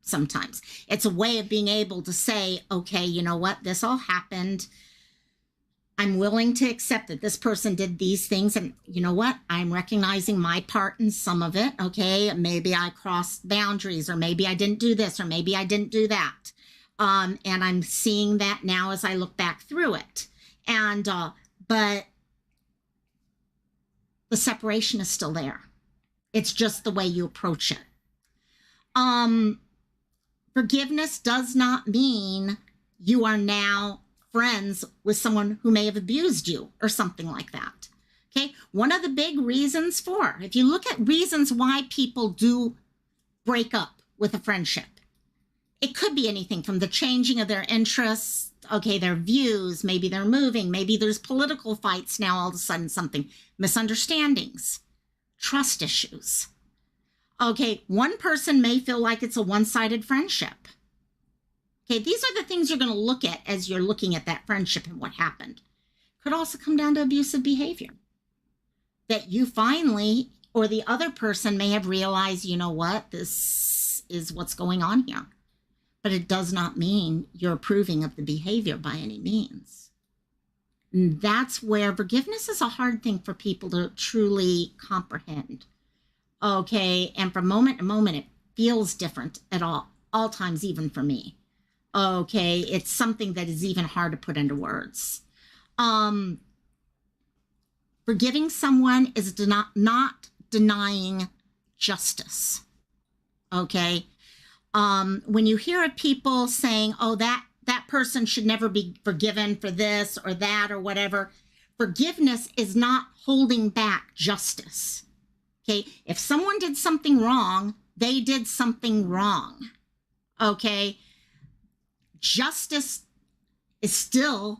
Speaker 1: sometimes. It's a way of being able to say, okay, you know what? This all happened. I'm willing to accept that this person did these things. And you know what? I'm recognizing my part in some of it. Okay, maybe I crossed boundaries, or maybe I didn't do this, or maybe I didn't do that. And I'm seeing that now as I look back through it. And, but the separation is still there. It's just the way you approach it. Forgiveness does not mean you are now friends with someone who may have abused you or something like that. Okay. One of the big reasons if you look at reasons why people do break up with a friendship, it could be anything from the changing of their interests, okay, their views, maybe they're moving, maybe there's political fights now, all of a sudden something, misunderstandings, trust issues. Okay, one person may feel like it's a one-sided friendship. Okay, these are the things you're going to look at as you're looking at that friendship and what happened. Could also come down to abusive behavior. That you finally, or the other person may have realized, you know what, this is what's going on here. But it does not mean you're approving of the behavior by any means. And that's where forgiveness is a hard thing for people to truly comprehend. Okay, and from moment to moment, it feels different at all times, even for me. Okay, it's something that is even hard to put into words. Forgiving someone is not denying justice. Okay, when you hear of people saying, oh, that person should never be forgiven for this or that or whatever, forgiveness is not holding back justice. Okay, if someone did something wrong, they did something wrong. Okay, justice is still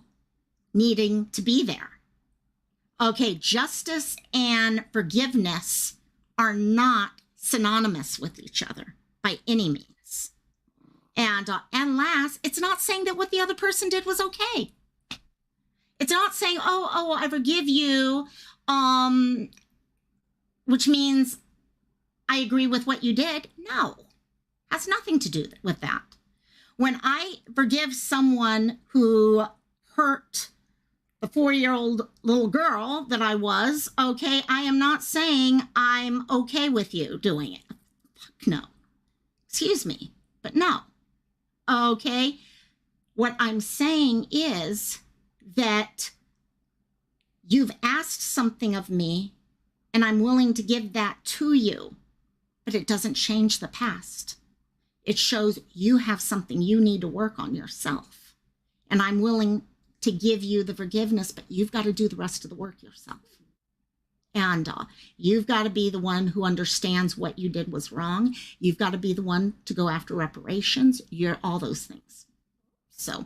Speaker 1: needing to be there. Okay, justice and forgiveness are not synonymous with each other by any means. And last, it's not saying that what the other person did was okay. It's not saying, oh, I forgive you, which means I agree with what you did. No, has nothing to do with that. When I forgive someone who hurt the 4-year-old little girl that I was, okay, I am not saying I'm okay with you doing it. Fuck no. Excuse me, but no. Okay? What I'm saying is that you've asked something of me and I'm willing to give that to you, but it doesn't change the past. It shows you have something you need to work on yourself. And I'm willing to give you the forgiveness, but you've got to do the rest of the work yourself. And you've got to be the one who understands what you did was wrong. You've got to be the one to go after reparations. You're all those things. So,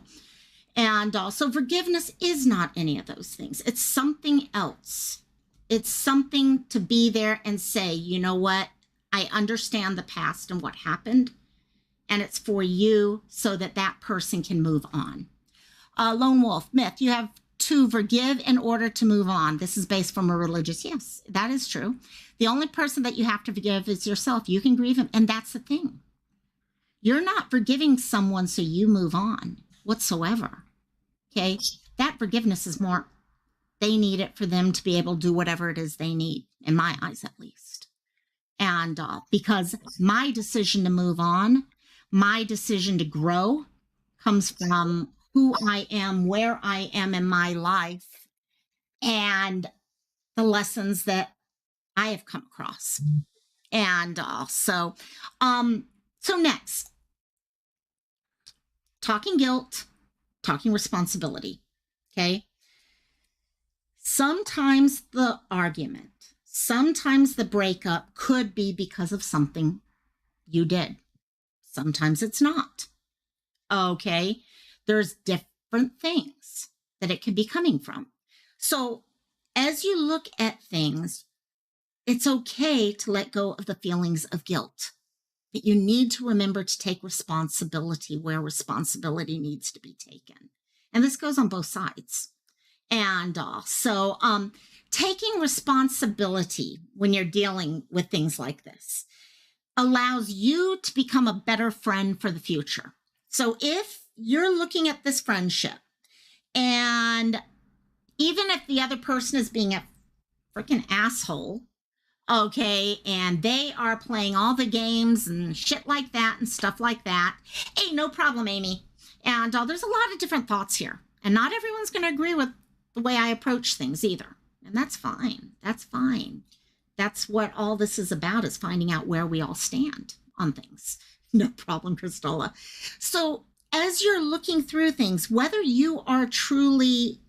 Speaker 1: and also forgiveness is not any of those things. It's something else. It's something to be there and say, you know what? I understand the past and what happened. And it's for you so that that person can move on. Lone Wolf myth, you have to forgive in order to move on. This is based from a religious, yes, that is true. The only person that you have to forgive is yourself. You can grieve him, and that's the thing. You're not forgiving someone so you move on whatsoever, okay? That forgiveness is more, they need it for them to be able to do whatever it is they need, in my eyes at least. And because my decision to move on, my decision to grow comes from who I am, where I am in my life, and the lessons that I have come across. And so next, talking guilt, talking responsibility, okay? Sometimes the argument, sometimes the breakup could be because of something you did. Sometimes it's not, okay? There's different things that it could be coming from. So as you look at things, it's okay to let go of the feelings of guilt, but you need to remember to take responsibility where responsibility needs to be taken. And this goes on both sides. And so taking responsibility when you're dealing with things like this allows you to become a better friend for the future. So if you're looking at this friendship, and even if the other person is being a freaking asshole, okay, and they are playing all the games and shit like that and stuff like that, hey, no problem, Amy. And there's a lot of different thoughts here. And not everyone's going to agree with the way I approach things either. And that's fine. That's fine. That's what all this is about, is finding out where we all stand on things. No problem, Christola. So as you're looking through things, whether you are truly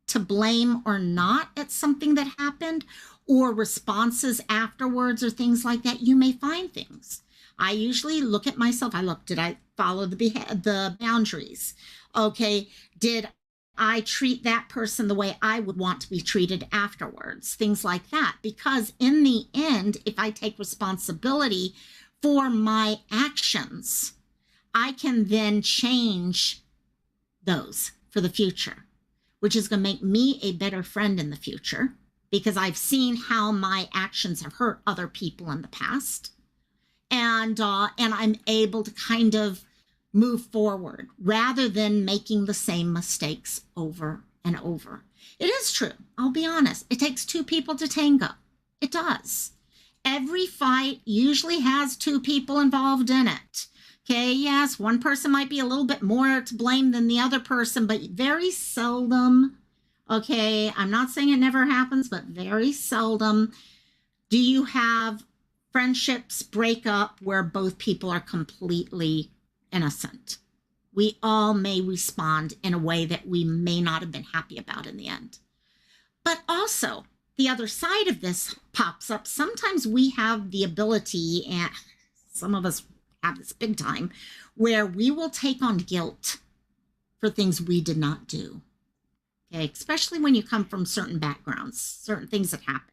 Speaker 1: to blame or not at something that happened, or responses afterwards or things like that, you may find things. I usually look at myself. Did I follow the boundaries? Okay, did I treat that person the way I would want to be treated afterwards? Things like that. Because in the end, if I take responsibility for my actions, I can then change those for the future, which is going to make me a better friend in the future, because I've seen how my actions have hurt other people in the past. And I'm able to kind of move forward rather than making the same mistakes over and over. It is true. I'll be honest. It takes two people to tango. It does. Every fight usually has two people involved in it. Okay, yes, one person might be a little bit more to blame than the other person, but very seldom, okay, I'm not saying it never happens, but very seldom do you have friendships break up where both people are completely innocent. We all may respond in a way that we may not have been happy about in the end. But also, the other side of this pops up. Sometimes we have the ability, and some of us have this big time, where we will take on guilt for things we did not do. Okay, especially when you come from certain backgrounds, certain things that happened.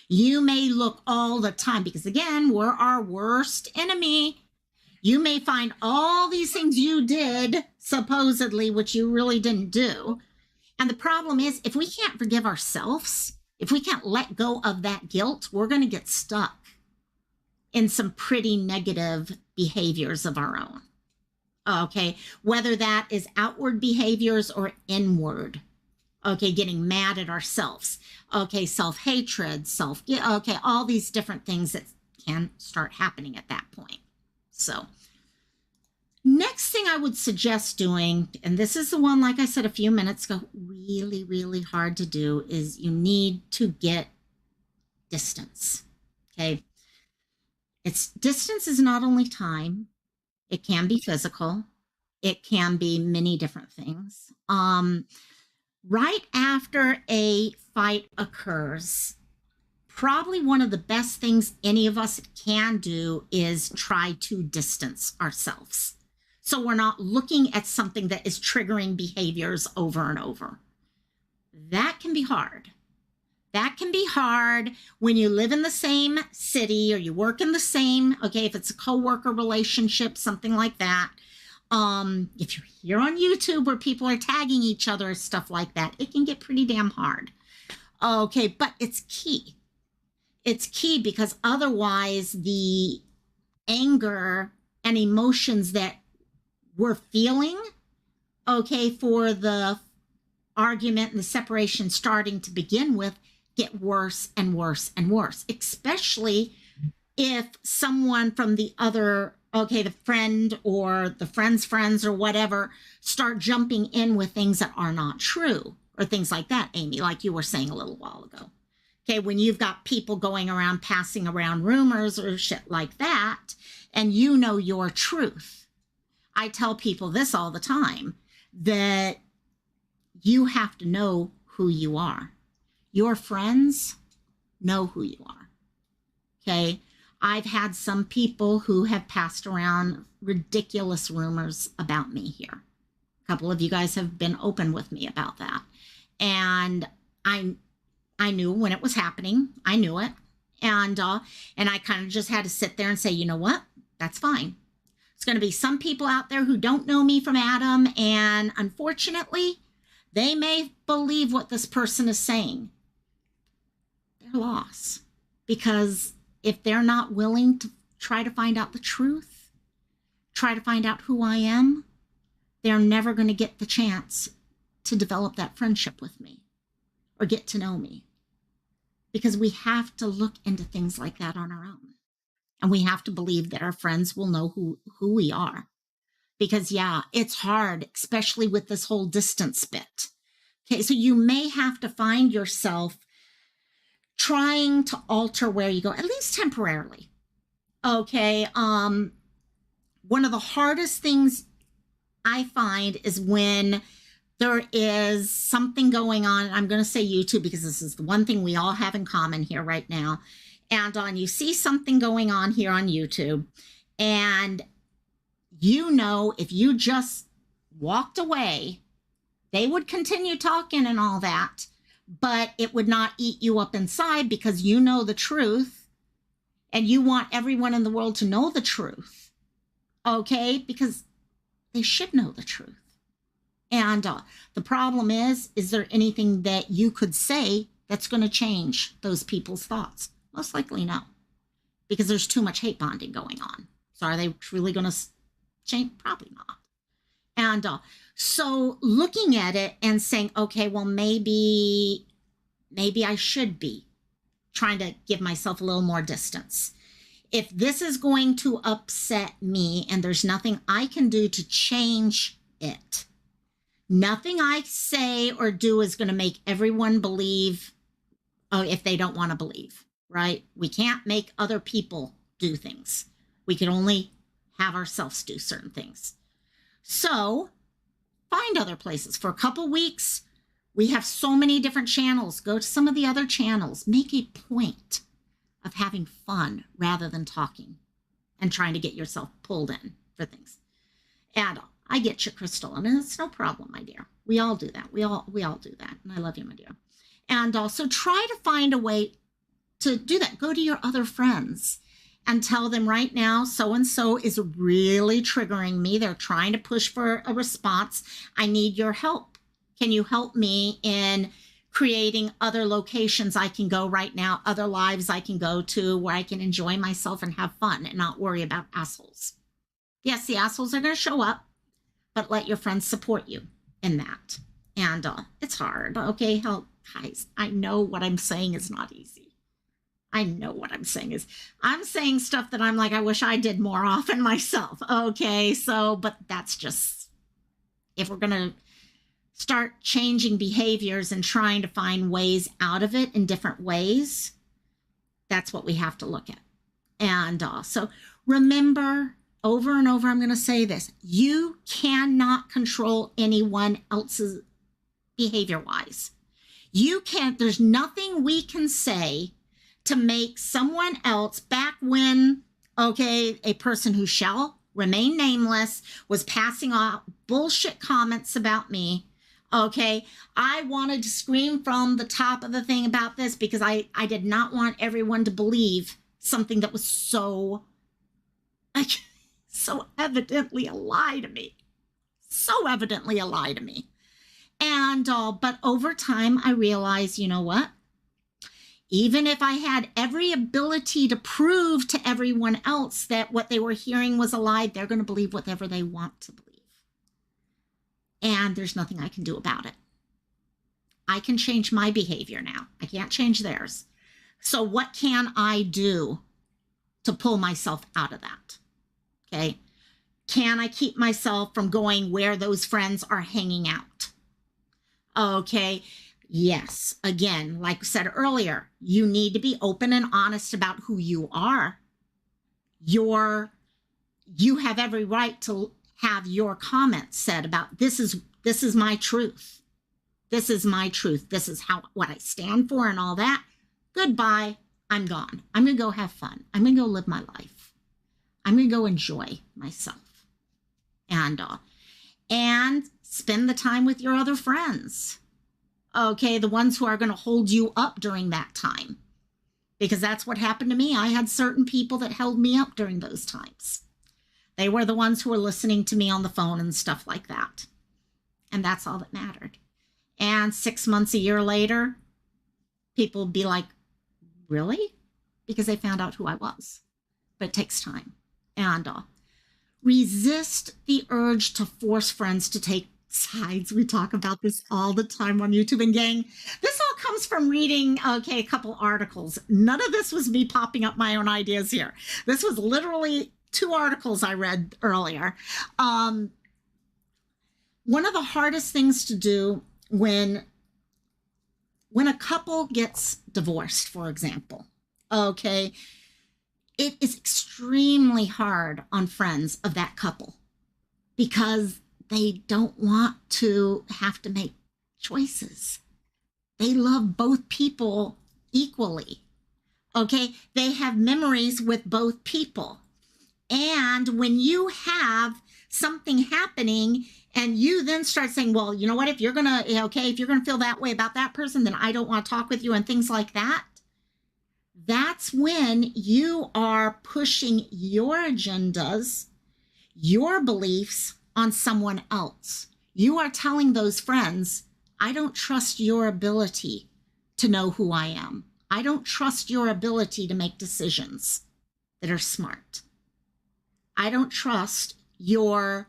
Speaker 1: You may look all the time because, again, we're our worst enemy. You may find all these things you did, supposedly, which you really didn't do. And the problem is, if we can't forgive ourselves, if we can't let go of that guilt, we're going to get stuck in some pretty negative behaviors of our own. Okay, whether that is outward behaviors or inward. Okay, getting mad at ourselves. Okay, self-hatred, okay, all these different things that can start happening at that point. So, next thing I would suggest doing, and this is the one, like I said a few minutes ago, really, really hard to do, is you need to get distance. Okay, distance is not only time. It can be physical. It can be many different things. Right after a fight occurs, probably one of the best things any of us can do is try to distance ourselves. So we're not looking at something that is triggering behaviors over and over. That can be hard. That can be hard when you live in the same city or you work in the same, okay, if it's a coworker relationship, something like that. If you're here on YouTube where people are tagging each other, stuff like that, it can get pretty damn hard. Okay, but it's key. It's key because otherwise the anger and emotions that we're feeling, okay, for the argument and the separation starting to begin with, get worse and worse and worse, especially if someone from the other, okay, the friend or the friend's friends or whatever, start jumping in with things that are not true or things like that, Amy, like you were saying a little while ago. Okay, when you've got people going around passing around rumors or shit like that, and you know your truth. I tell people this all the time, that you have to know who you are. Your friends know who you are, okay? I've had some people who have passed around ridiculous rumors about me here. A couple of you guys have been open with me about that. And I knew when it was happening. I knew it. And I kind of just had to sit there and say, you know what? That's fine. There's going to be some people out there who don't know me from Adam. And unfortunately, they may believe what this person is saying. Their loss. Because if they're not willing to try to find out the truth, try to find out who I am, they're never going to get the chance to develop that friendship with me or get to know me. Because we have to look into things like that on our own. And we have to believe that our friends will know who we are. Because, yeah, it's hard, especially with this whole distance bit. Okay, so you may have to find yourself trying to alter where you go, at least temporarily. Okay, one of the hardest things I find is when there is something going on. I'm going to say YouTube because this is the one thing we all have in common here right now. And you see something going on here on YouTube, and you know if you just walked away, they would continue talking and all that. But it would not eat you up inside because you know the truth and you want everyone in the world to know the truth, okay? Because they should know the truth. And the problem is there anything that you could say that's going to change those people's thoughts? Most likely no, because there's too much hate bonding going on. So are they truly going to change? Probably not. And so looking at it and saying, okay, well, maybe I should be trying to give myself a little more distance. If this is going to upset me and there's nothing I can do to change it, nothing I say or do is going to make everyone believe, if they don't want to believe, right? We can't make other people do things. We can only have ourselves do certain things. So find other places. For a couple weeks, we have so many different channels. Go to some of the other channels. Make a point of having fun rather than talking and trying to get yourself pulled in for things. And I get you, Crystal, and it's no problem, my dear. We all do that. We all do that. And I love you, my dear. And also try to find a way to do that. Go to your other friends and tell them right now, so-and-so is really triggering me. They're trying to push for a response. I need your help. Can you help me in creating other locations I can go right now, other lives I can go to where I can enjoy myself and have fun and not worry about assholes? Yes, the assholes are going to show up, but let your friends support you in that. And it's hard, okay? Hell, guys, I know what I'm saying is not easy. I know what I'm saying is, I'm saying stuff that I'm like, I wish I did more often myself. Okay, so, but that's just, if we're going to start changing behaviors and trying to find ways out of it in different ways, that's what we have to look at. And so remember, over and over, I'm going to say this, you cannot control anyone else's behavior-wise. You can't, there's nothing we can say to make someone else, back when, okay, a person who shall remain nameless was passing off bullshit comments about me. Okay, I wanted to scream from the top of the thing about this because I did not want everyone to believe something that was so evidently a lie to me. So evidently a lie to me. And, but over time, I realized, you know what? Even if I had every ability to prove to everyone else that what they were hearing was a lie, they're going to believe whatever they want to believe. And there's nothing I can do about it. I can change my behavior now. I can't change theirs. So what can I do to pull myself out of that? Okay. Can I keep myself from going where those friends are hanging out? Okay. Yes. Again, like I said earlier, you need to be open and honest about who you are. You have every right to have your comments said about this is my truth. This is my truth. This is what I stand for and all that. Goodbye. I'm gone. I'm going to go have fun. I'm going to go live my life. I'm going to go enjoy myself. And spend the time with your other friends. Okay, the ones who are going to hold you up during that time. Because that's what happened to me. I had certain people that held me up during those times. They were the ones who were listening to me on the phone and stuff like that. And that's all that mattered. And 6 months, a year later, people would be like, really? Because they found out who I was. But it takes time. And resist the urge to force friends to take sides. We talk about this all the time on YouTube. And gang, this all comes from reading, okay, a couple articles. None of this was me popping up my own ideas here. This was literally 2 articles I read earlier. One of the hardest things to do when a couple gets divorced, for example, okay, it is extremely hard on friends of that couple because they don't want to have to make choices. They love both people equally, okay? They have memories with both people. And when you have something happening and you then start saying, well, you know what, if you're going to feel that way about that person, then I don't want to talk with you and things like that. That's when you are pushing your agendas, your beliefs on someone else. You are telling those friends, I don't trust your ability to know who I am. I don't trust your ability to make decisions that are smart. I don't trust your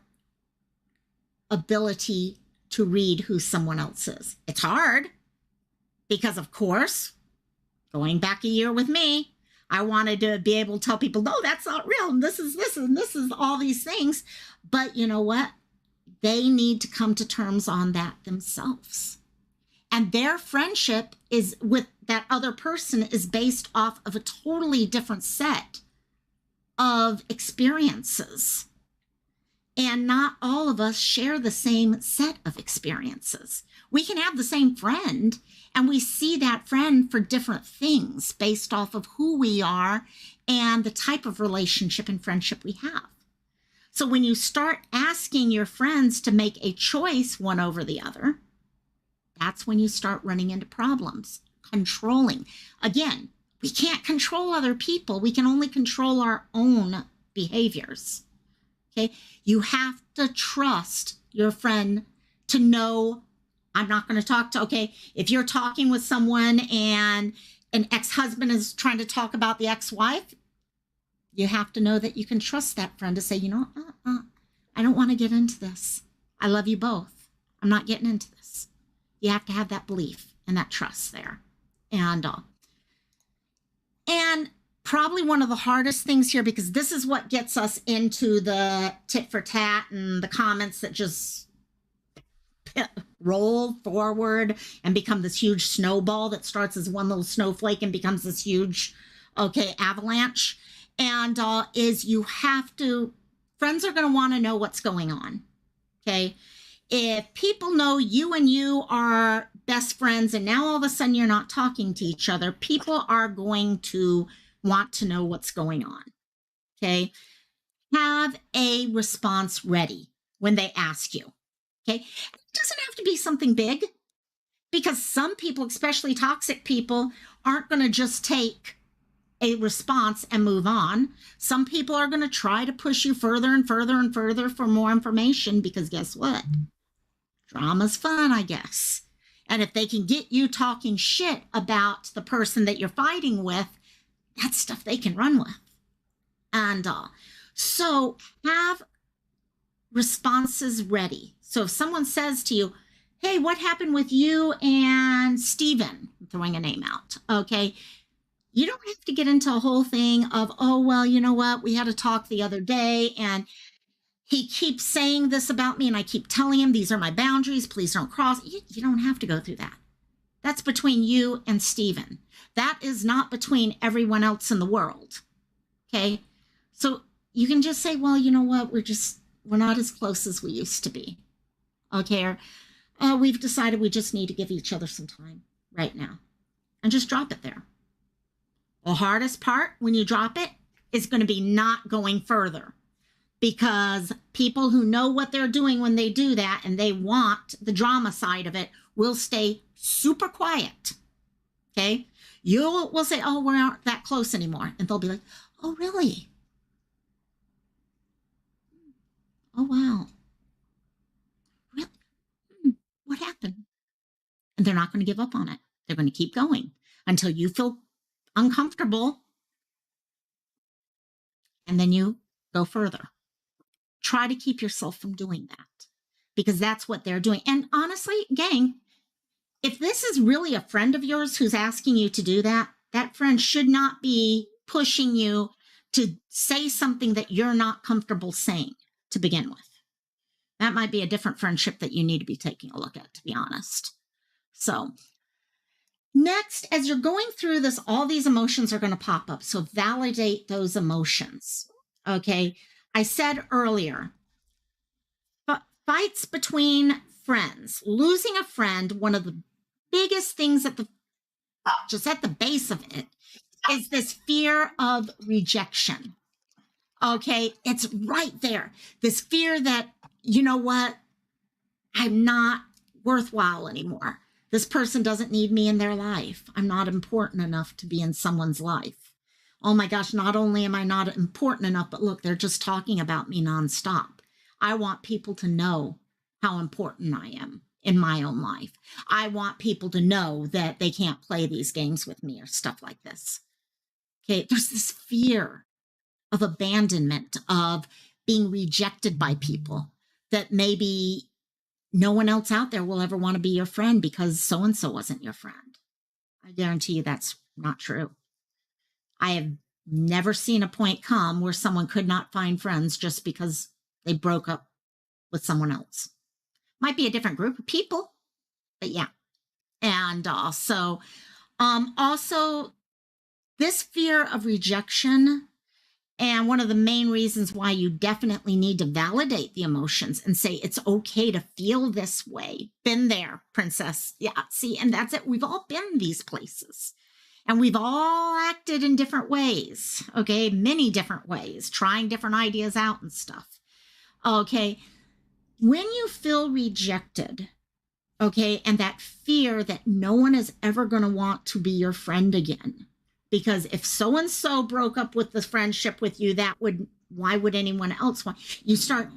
Speaker 1: ability to read who someone else is. It's hard because, of course, going back a year with me, I wanted to be able to tell people, no, that's not real. And this is all these things. But you know what? They need to come to terms on that themselves. And their friendship is with that other person is based off of a totally different set of experiences. And not all of us share the same set of experiences. We can have the same friend, and we see that friend for different things based off of who we are and the type of relationship and friendship we have. So when you start asking your friends to make a choice one over the other, that's when you start running into problems. Controlling. Again, we can't control other people. We can only control our own behaviors. Okay. You have to trust your friend to know I'm not going to talk to, okay, if you're talking with someone and an ex-husband is trying to talk about the ex-wife, you have to know that you can trust that friend to say, you know, I don't want to get into this. I love you both. I'm not getting into this. You have to have that belief and that trust there. And probably one of the hardest things here, because this is what gets us into the tit for tat and the comments that just roll forward and become this huge snowball that starts as one little snowflake and becomes this huge, avalanche. And is you have to, friends are going to want to know what's going on. Okay. If people know you and you are best friends and now all of a sudden you're not talking to each other, people are going to want to know what's going on. Okay. Have a response ready when they ask you. Okay. It doesn't have to be something big, because some people, especially toxic people, aren't going to just take a response and move on. Some people are going to try to push you further and further and further for more information, because guess what? Drama's fun, I guess. And if they can get you talking shit about the person that you're fighting with, that's stuff they can run with. And so have responses ready. So if someone says to you, hey, what happened with you and Steven? I'm throwing a name out. Okay. You don't have to get into a whole thing of, oh, well, you know what? We had a talk the other day and he keeps saying this about me and I keep telling him these are my boundaries. Please don't cross. You don't have to go through that. That's between you and Steven. That is not between everyone else in the world. Okay. So you can just say, well, you know what? We're not as close as we used to be. Okay. Or we've decided we just need to give each other some time right now, and just drop it there. The hardest part when you drop it is going to be not going further, because people who know what they're doing when they do that and they want the drama side of it will stay super quiet. Okay. You will say, oh, we aren't that close anymore. And they'll be like, oh, really? Oh, wow. Really? What happened? And they're not going to give up on it. They're going to keep going until you feel uncomfortable. And then you go further. Try to keep yourself from doing that, because that's what they're doing. And honestly, gang, if this is really a friend of yours who's asking you to do that, that friend should not be pushing you to say something that you're not comfortable saying to begin with. That might be a different friendship that you need to be taking a look at, to be honest. So next, as you're going through this, all these emotions are going to pop up. So validate those emotions. Okay. I said earlier, fights between friends, losing a friend, one of the biggest things just at the base of it is this fear of rejection. Okay. It's right there. This fear that, you know what? I'm not worthwhile anymore. This person doesn't need me in their life. I'm not important enough to be in someone's life. Oh my gosh, not only am I not important enough, but look, they're just talking about me nonstop. I want people to know how important I am in my own life. I want people to know that they can't play these games with me or stuff like this. Okay, there's this fear of abandonment, of being rejected by people, that maybe no one else out there will ever want to be your friend because so-and-so wasn't your friend. I guarantee you that's not true. I have never seen a point come where someone could not find friends just because they broke up with someone else. Might be a different group of people, but yeah. And also this fear of rejection, and one of the main reasons why you definitely need to validate the emotions and say it's okay to feel this way. Been there, princess. Yeah, see, and that's it. We've all been these places. And we've all acted in different ways, okay? Many different ways, trying different ideas out and stuff, okay? When you feel rejected, okay, and that fear that no one is ever going to want to be your friend again, Because if so-and-so broke up with the friendship with you, why would anyone else want? You start,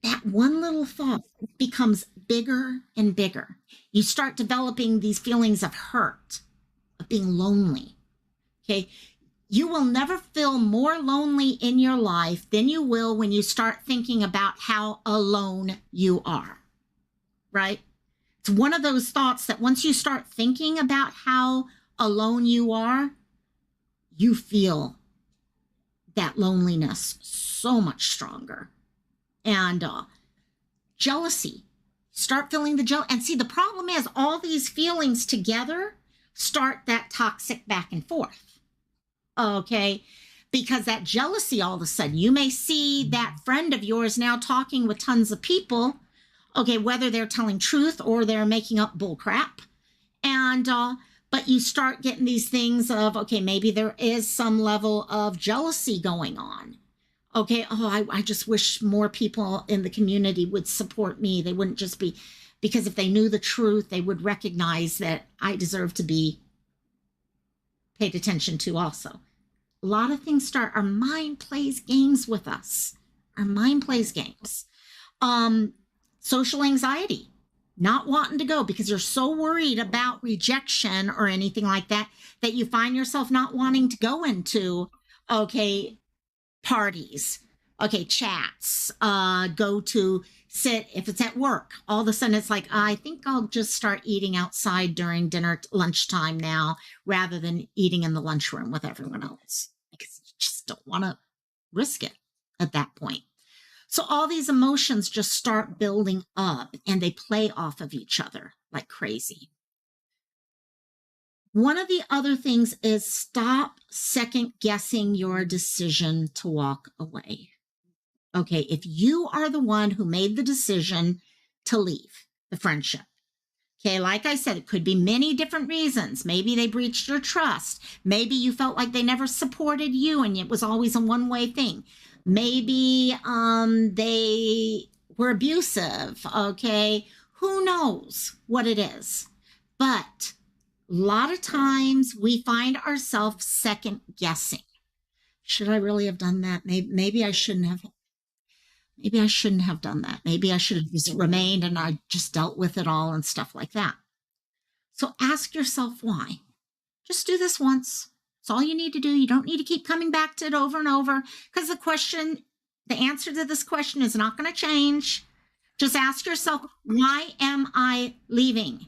Speaker 1: that one little thought becomes bigger and bigger. You start developing these feelings of hurt, of being lonely. Okay. You will never feel more lonely in your life than you will when you start thinking about how alone you are, right? It's one of those thoughts that once you start thinking about how alone you are, you feel that loneliness so much stronger. And jealousy, start feeling the jealousy. And see, the problem is all these feelings together start that toxic back and forth. Okay, because that jealousy, all of a sudden, you may see that friend of yours now talking with tons of people, okay, whether they're telling truth or they're making up bull crap. And, but you start getting these things of, okay, maybe there is some level of jealousy going on. Okay, oh, I just wish more people in the community would support me. They wouldn't just be, because if they knew the truth, they would recognize that I deserve to be paid attention to also. A lot of things start, our mind plays games with us. Our mind plays games. Social anxiety, not wanting to go because you're so worried about rejection or anything like that, that you find yourself not wanting to go into, okay, parties, okay, chats, go to sit, if it's at work, all of a sudden it's like, I think I'll just start eating outside during dinner, lunchtime now, rather than eating in the lunchroom with everyone else, because you just don't want to risk it at that point. So all these emotions just start building up and they play off of each other like crazy. One of the other things is stop second guessing your decision to walk away. Okay, if you are the one who made the decision to leave the friendship, okay, like I said, it could be many different reasons. Maybe they breached your trust. Maybe you felt like they never supported you and it was always a one-way thing. Maybe they were abusive, okay? Who knows what it is? But a lot of times we find ourselves second guessing. Should I really have done that? Maybe I shouldn't have. Maybe I shouldn't have done that. Maybe I should have just remained and I just dealt with it all and stuff like that. So ask yourself why. Just do this once. It's all you need to do. You don't need to keep coming back to it over and over because the answer to this question is not going to change. Just ask yourself, why am I leaving?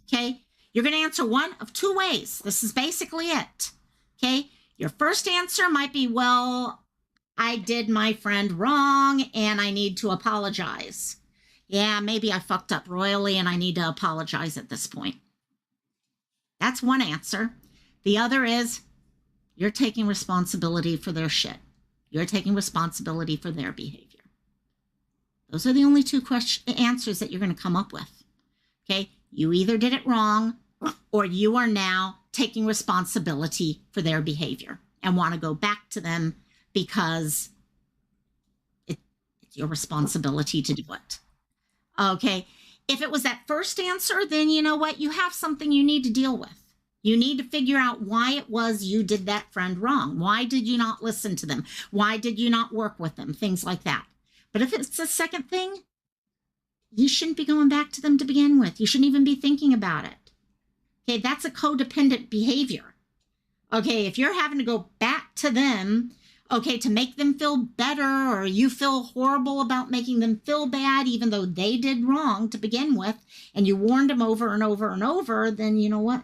Speaker 1: Okay. You're going to answer one of two ways. This is basically it. Okay. Your first answer might be, well, I did my friend wrong and I need to apologize. Yeah, maybe I fucked up royally and I need to apologize at this point. That's one answer. The other is you're taking responsibility for their shit. You're taking responsibility for their behavior. Those are the only two answers that you're going to come up with. Okay, you either did it wrong or you are now taking responsibility for their behavior and want to go back to them because it's your responsibility to do it. Okay, if it was that first answer, then you know what? You have something you need to deal with. You need to figure out why it was you did that friend wrong. Why did you not listen to them? Why did you not work with them? Things like that. But if it's the second thing, you shouldn't be going back to them to begin with. You shouldn't even be thinking about it. Okay, that's a codependent behavior. Okay, if you're having to go back to them, okay, to make them feel better, or you feel horrible about making them feel bad, even though they did wrong to begin with, and you warned them over and over and over, then you know what?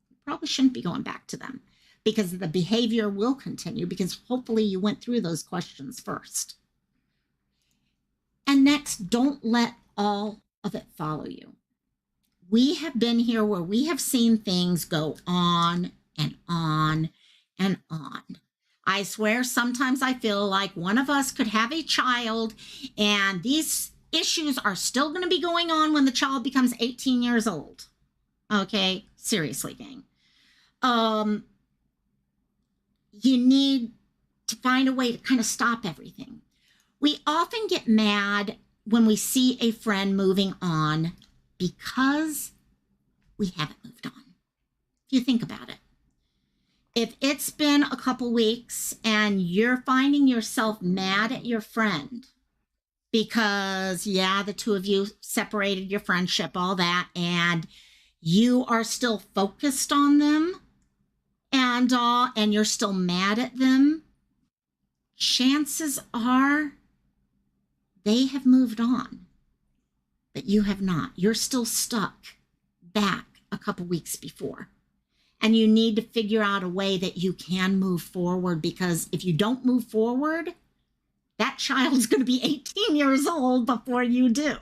Speaker 1: You probably shouldn't be going back to them because the behavior will continue because hopefully you went through those questions first. And next, don't let all of it follow you. We have been here where we have seen things go on and on and on. I swear sometimes I feel like one of us could have a child and these issues are still going to be going on when the child becomes 18 years old. Okay, seriously, gang. You need to find a way to kind of stop everything. We often get mad when we see a friend moving on because we haven't moved on. If you think about it. If it's been a couple weeks and you're finding yourself mad at your friend because, yeah, the two of you separated your friendship, all that, and you are still focused on them and you're still mad at them, chances are they have moved on, but you have not. You're still stuck back a couple weeks before. And you need to figure out a way that you can move forward, because if you don't move forward, that child's going to be 18 years old before you do.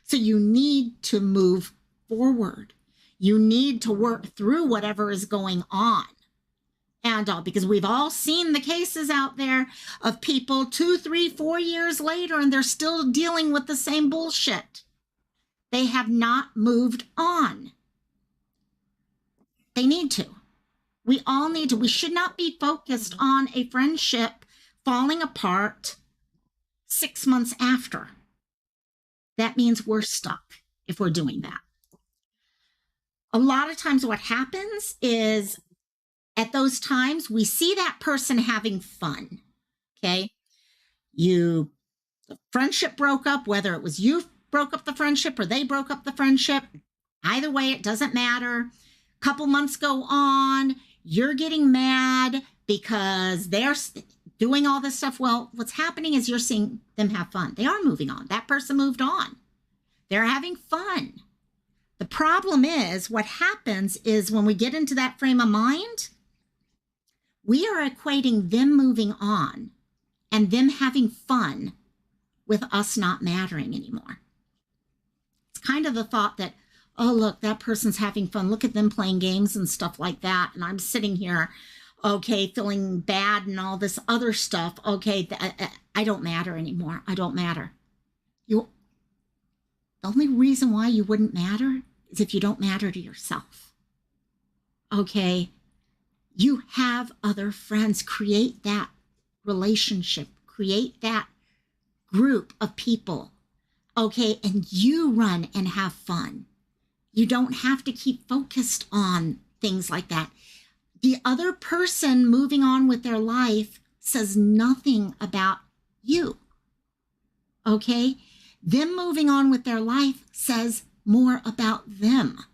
Speaker 1: So you need to move forward. You need to work through whatever is going on. And because we've all seen the cases out there of people 2, 3, 4 years later, and they're still dealing with the same bullshit. They have not moved on. They need to. We all need to. We should not be focused on a friendship falling apart 6 months after. That means we're stuck if we're doing that. A lot of times what happens is at those times we see that person having fun. Okay? The friendship broke up, whether it was you broke up the friendship or they broke up the friendship. Either way, it doesn't matter. Couple months go on, you're getting mad because they're doing all this stuff. Well, what's happening is you're seeing them have fun. They are moving on. That person moved on. They're having fun. The problem is what happens is when we get into that frame of mind, we are equating them moving on and them having fun with us not mattering anymore. It's kind of the thought that, oh, look, that person's having fun. Look at them playing games and stuff like that. And I'm sitting here, okay, feeling bad and all this other stuff. Okay, I don't matter anymore. I don't matter. The only reason why you wouldn't matter is if you don't matter to yourself. Okay, you have other friends. Create that relationship. Create that group of people. Okay, and you run and have fun. You don't have to keep focused on things like that. The other person moving on with their life says nothing about you. Okay? Them moving on with their life says more about them,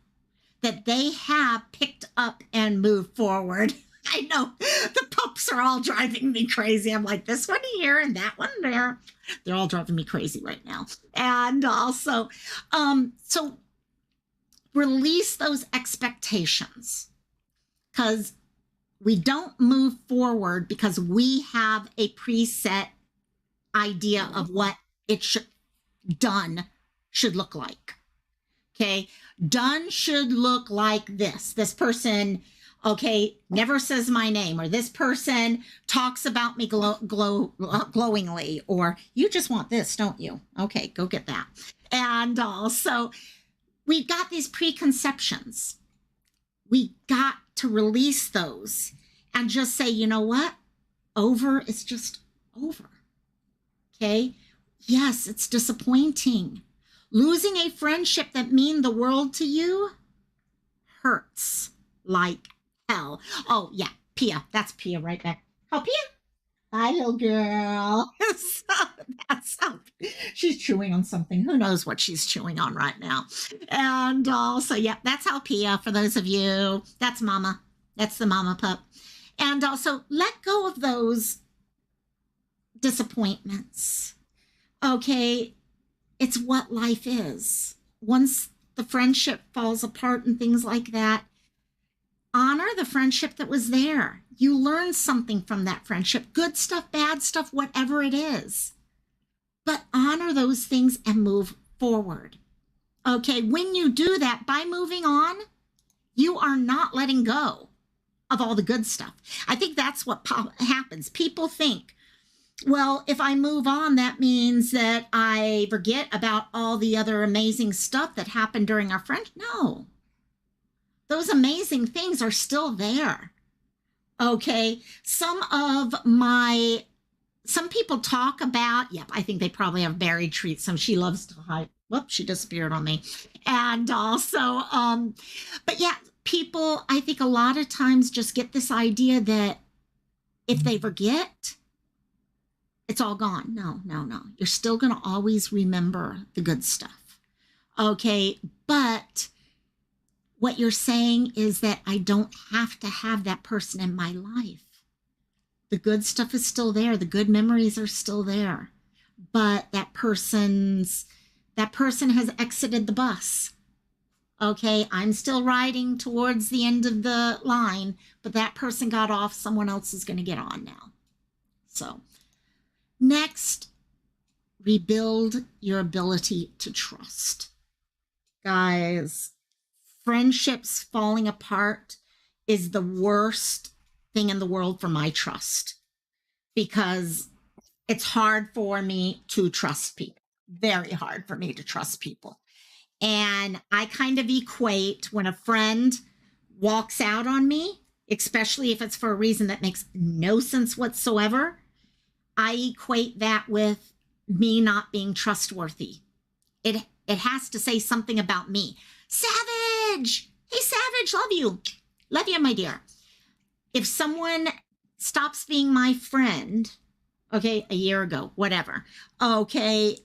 Speaker 1: that they have picked up and moved forward. I know the pups are all driving me crazy. I'm like, this one here and that one there. They're all driving me crazy right now. And also, so release those expectations, because we don't move forward because we have a preset idea of what it should look like. Okay, done should look like this. This person, okay, never says my name, or this person talks about me glowingly, or you just want this, don't you? Okay, go get that. And also, we've got these preconceptions. We got to release those and just say, you know what? Over is just over. Okay? Yes, it's disappointing. Losing a friendship that mean the world to you hurts like hell. Oh, yeah, Pia. That's Pia right there. Oh, Pia. Hi, little girl. She's chewing on something. Who knows what she's chewing on right now? And also, yeah, that's how Pia, for those of you, that's Mama. That's the Mama pup. And also, let go of those disappointments. Okay, it's what life is. Once the friendship falls apart and things like that, honor the friendship that was there. You learn something from that friendship, good stuff, bad stuff, whatever it is. But honor those things and move forward. Okay, when you do that, by moving on, you are not letting go of all the good stuff. I think that's what happens. People think, well, if I move on, that means that I forget about all the other amazing stuff that happened during our friendship. No, those amazing things are still there. Okay, some people talk about, yep, I think they probably have buried treats. She loves to hide. Whoops, she disappeared on me. And also, but yeah, people, I think a lot of times just get this idea that if they forget, it's all gone. No, no, no. You're still going to always remember the good stuff. Okay, but what you're saying is that I don't have to have that person in my life. The good stuff is still there. The good memories are still there. But that person has exited the bus. Okay, I'm still riding towards the end of the line, but that person got off. Someone else is going to get on now. So next, rebuild your ability to trust. Guys, friendships falling apart is the worst thing in the world for my trust, because it's hard for me to trust people. Very hard for me to trust people. And I kind of equate when a friend walks out on me, especially if it's for a reason that makes no sense whatsoever, I equate that with me not being trustworthy. It has to say something about me. Savage! Hey, Savage, love you. Love you, my dear. If someone stops being my friend, okay, a year ago, whatever, okay,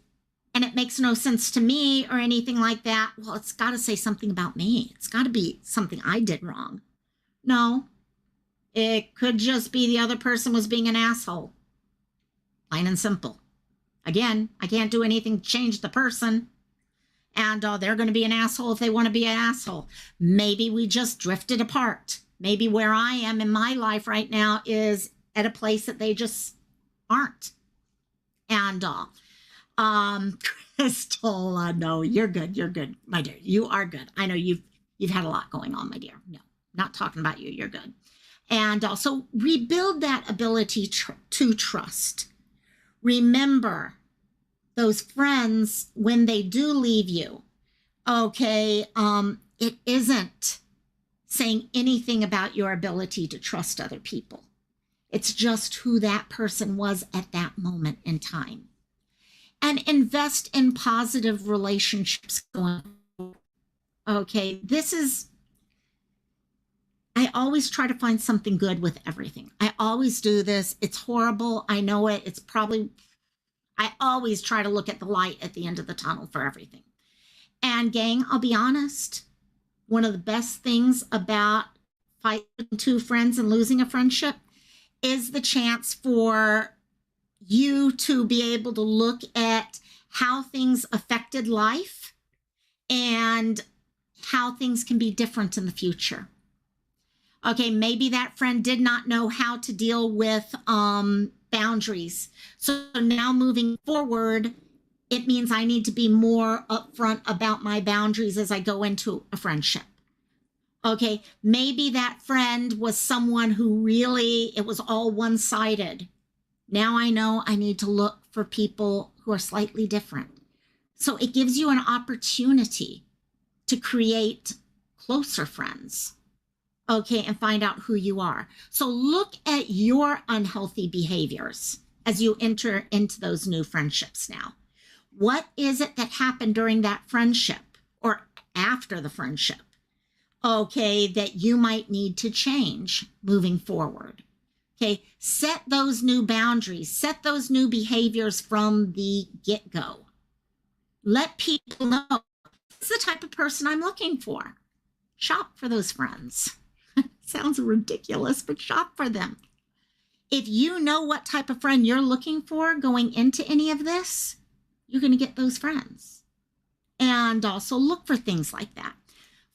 Speaker 1: and it makes no sense to me or anything like that, well, it's got to say something about me. It's got to be something I did wrong. No, it could just be the other person was being an asshole. Plain and simple. Again, I can't do anything to change the person. And they're going to be an asshole if they want to be an asshole. Maybe we just drifted apart. Maybe where I am in my life right now is at a place that they just aren't. And Crystal, no, you're good. You're good, my dear. You are good. I know you've had a lot going on, my dear. No, not talking about you. You're good. And also rebuild that ability to trust. Remember those friends when they do leave you. Okay, it isn't saying anything about your ability to trust other people. It's just who that person was at that moment in time. And invest in positive relationships going forward. Okay, I always try to find something good with everything. I always do this. It's horrible. I know it. I always try to look at the light at the end of the tunnel for everything. And gang, I'll be honest, one of the best things about fighting two friends and losing a friendship is the chance for you to be able to look at how things affected life and how things can be different in the future. Okay, maybe that friend did not know how to deal with boundaries. So now moving forward, it means I need to be more upfront about my boundaries as I go into a friendship. Okay, maybe that friend was someone who really, it was all one-sided. Now I know I need to look for people who are slightly different. So it gives you an opportunity to create closer friends. Okay, and find out who you are. So look at your unhealthy behaviors as you enter into those new friendships now. What is it that happened during that friendship or after the friendship? Okay, that you might need to change moving forward. Okay, set those new boundaries, set those new behaviors from the get-go. Let people know this is the type of person I'm looking for. Shop for those friends. Sounds ridiculous, but shop for them. If you know what type of friend you're looking for going into any of this, you're going to get those friends. And also look for things like that.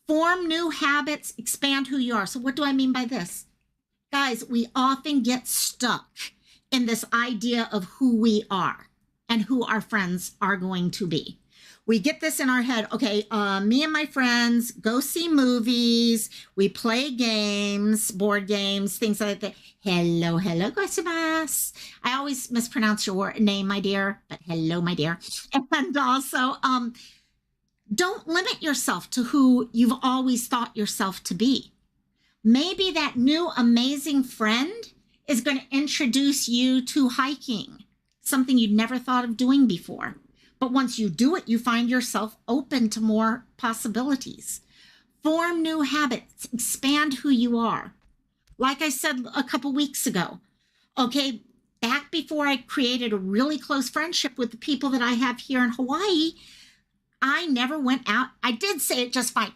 Speaker 1: Form new habits, expand who you are. So what do I mean by this? Guys, we often get stuck in this idea of who we are and who our friends are going to be. We get this in our head. Okay, me and my friends go see movies. We play games, board games, things like that. Hello, gozaimasu. I always mispronounce your name, my dear, but hello, my dear. And also, don't limit yourself to who you've always thought yourself to be. Maybe that new amazing friend is going to introduce you to hiking, something you'd never thought of doing before. But once you do it, you find yourself open to more possibilities. Form new habits, expand who you are. Like I said a couple weeks ago, okay, back before I created a really close friendship with the people that I have here in Hawaii, I never went out. I did say it just fine.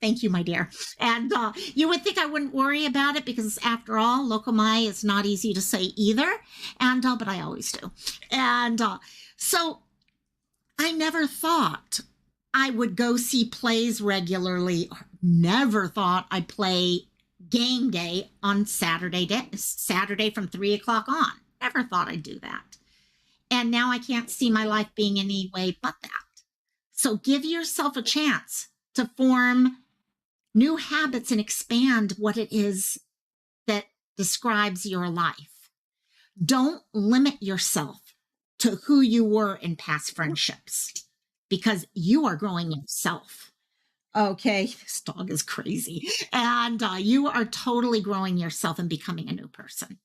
Speaker 1: Thank you, my dear. And you would think I wouldn't worry about it because, after all, loco mai is not easy to say either. And but I always do. And so I never thought I would go see plays regularly. Never thought I'd play game day on Saturday from 3 o'clock on. Never thought I'd do that. And now I can't see my life being any way but that. So give yourself a chance to form new habits and expand what it is that describes your life. Don't limit yourself to who you were in past friendships because you are growing yourself. Okay, this dog is crazy. And you are totally growing yourself and becoming a new person.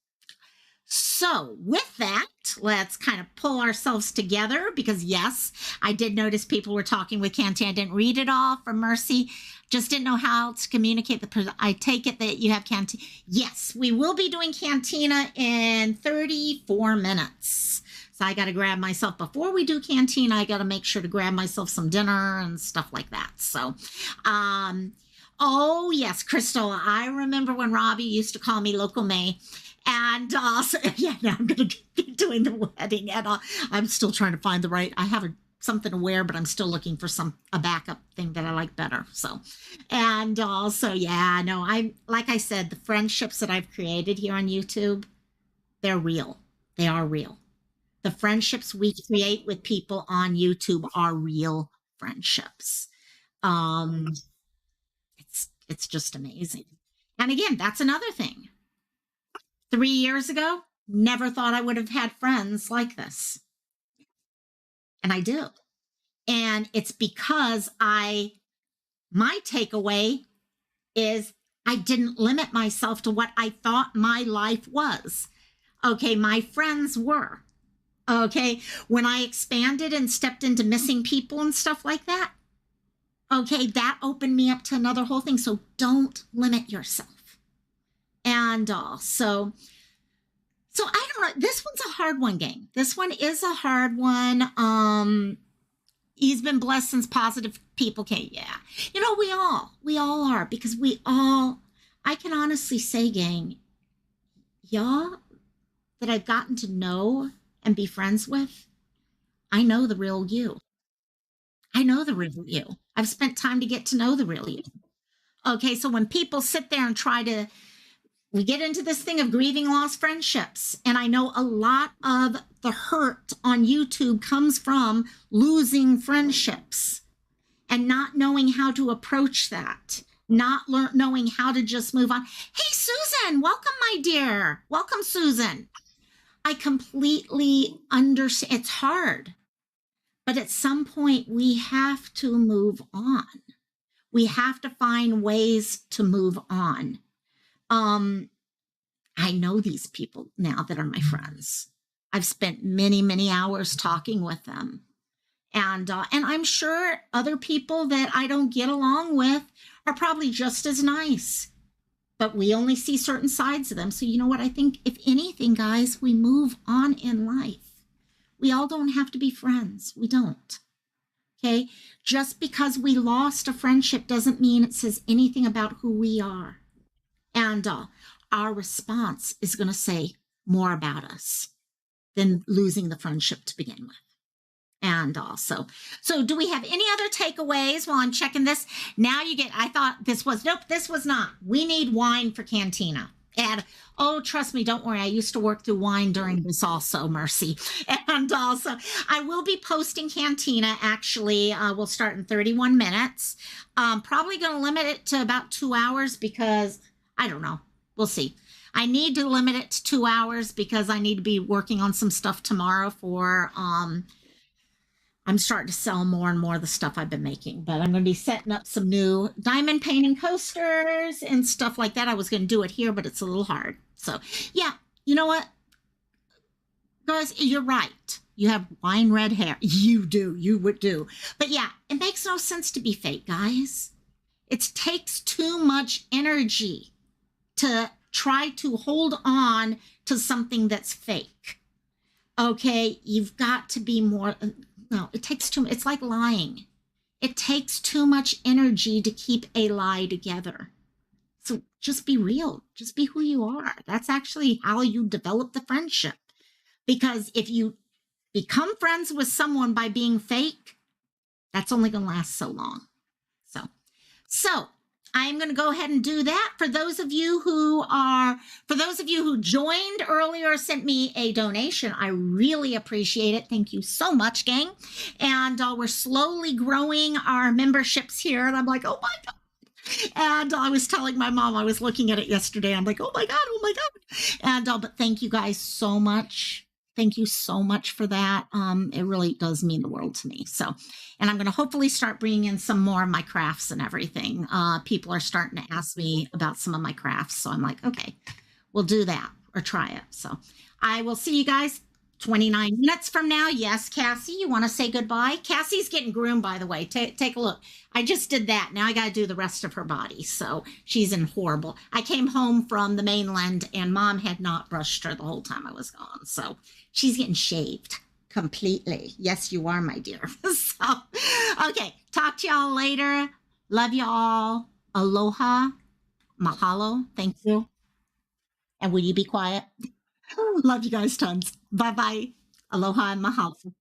Speaker 1: So with that, let's kind of pull ourselves together because, yes, I did notice people were talking with Cantina. I didn't read it all for Mercy. Just didn't know how to communicate. I take it that you have Cantina. Yes, we will be doing Cantina in 34 minutes. So I got to grab myself, before we do Cantina, I got to make sure to grab myself some dinner and stuff like that. So, oh, yes, Crystal, I remember when Robbie used to call me Loco May. And so, yeah, now I'm going to be doing the wedding. And I'm still trying to find the right, I have something to wear, but I'm still looking for a backup thing that I like better. So, and also, yeah, no, like I said, the friendships that I've created here on YouTube, they're real. They are real. The friendships we create with people on YouTube are real friendships. It's just amazing. And again, that's another thing. 3 years ago, never thought I would have had friends like this. And I do. And it's because my takeaway is I didn't limit myself to what I thought my life was. Okay, my friends were. Okay, when I expanded and stepped into missing people and stuff like that, okay, that opened me up to another whole thing. So don't limit yourself. And so I don't know. This one's a hard one, gang. This one is a hard one. He's been blessed since positive people came. Yeah. You know, we all are, because I can honestly say, gang, y'all that I've gotten to know and be friends with, I know the real you. I know the real you. I've spent time to get to know the real you. Okay, so when people sit there and we get into this thing of grieving lost friendships. And I know a lot of the hurt on YouTube comes from losing friendships and not knowing how to approach that, not knowing how to just move on. Hey, Susan, welcome, my dear. Welcome, Susan. I completely understand. It's hard. But at some point, we have to move on. We have to find ways to move on. I know these people now that are my friends. I've spent many, many hours talking with them. And I'm sure other people that I don't get along with are probably just as nice. But we only see certain sides of them. So you know what? I think if anything, guys, we move on in life. We all don't have to be friends. We don't. Okay? Just because we lost a friendship doesn't mean it says anything about who we are. And our response is going to say more about us than losing the friendship to begin with. And also, so do we have any other takeaways while I'm checking this? Now I thought this was not. We need wine for Cantina. And oh, trust me, don't worry. I used to work through wine during this also, Mercy. And also, I will be posting Cantina. Actually, we'll start in 31 minutes. Probably going to limit it to about 2 hours because I don't know. We'll see. I need to limit it to 2 hours because I need to be working on some stuff tomorrow for, I'm starting to sell more and more of the stuff I've been making, but I'm going to be setting up some new diamond painting coasters and stuff like that. I was going to do it here, but it's a little hard. So yeah, you know what? Guys, you're right. You have wine red hair. You do. You would do. But yeah, it makes no sense to be fake, guys. It takes too much energy to try to hold on to something that's fake. Okay, you've got to be more. No, it takes too. It's like lying. It takes too much energy to keep a lie together. So just be real. Just be who you are. That's actually how you develop the friendship. Because if you become friends with someone by being fake, that's only going to last so long. So I'm going to go ahead and do that. For those of you who joined earlier, sent me a donation, I really appreciate it. Thank you so much, gang. And we're slowly growing our memberships here. And I'm like, oh my God. And I was telling my mom, I was looking at it yesterday. I'm like, oh my God, oh my God. And but thank you guys so much. Thank you so much for that. It really does mean the world to me. So, and I'm going to hopefully start bringing in some more of my crafts and everything. People are starting to ask me about some of my crafts. So I'm like, okay, we'll do that or try it. So I will see you guys 29 minutes from now. Yes, Cassie, you want to say goodbye? Cassie's getting groomed, by the way. Take a look. I just did that. Now I got to do the rest of her body. So she's in horrible. I came home from the mainland and mom had not brushed her the whole time I was gone. So she's getting shaved completely. Yes, you are, my dear. So, okay. Talk to y'all later. Love you all. Aloha. Mahalo. Thank you. And will you be quiet? Love you guys tons. Bye bye. Aloha and mahalo.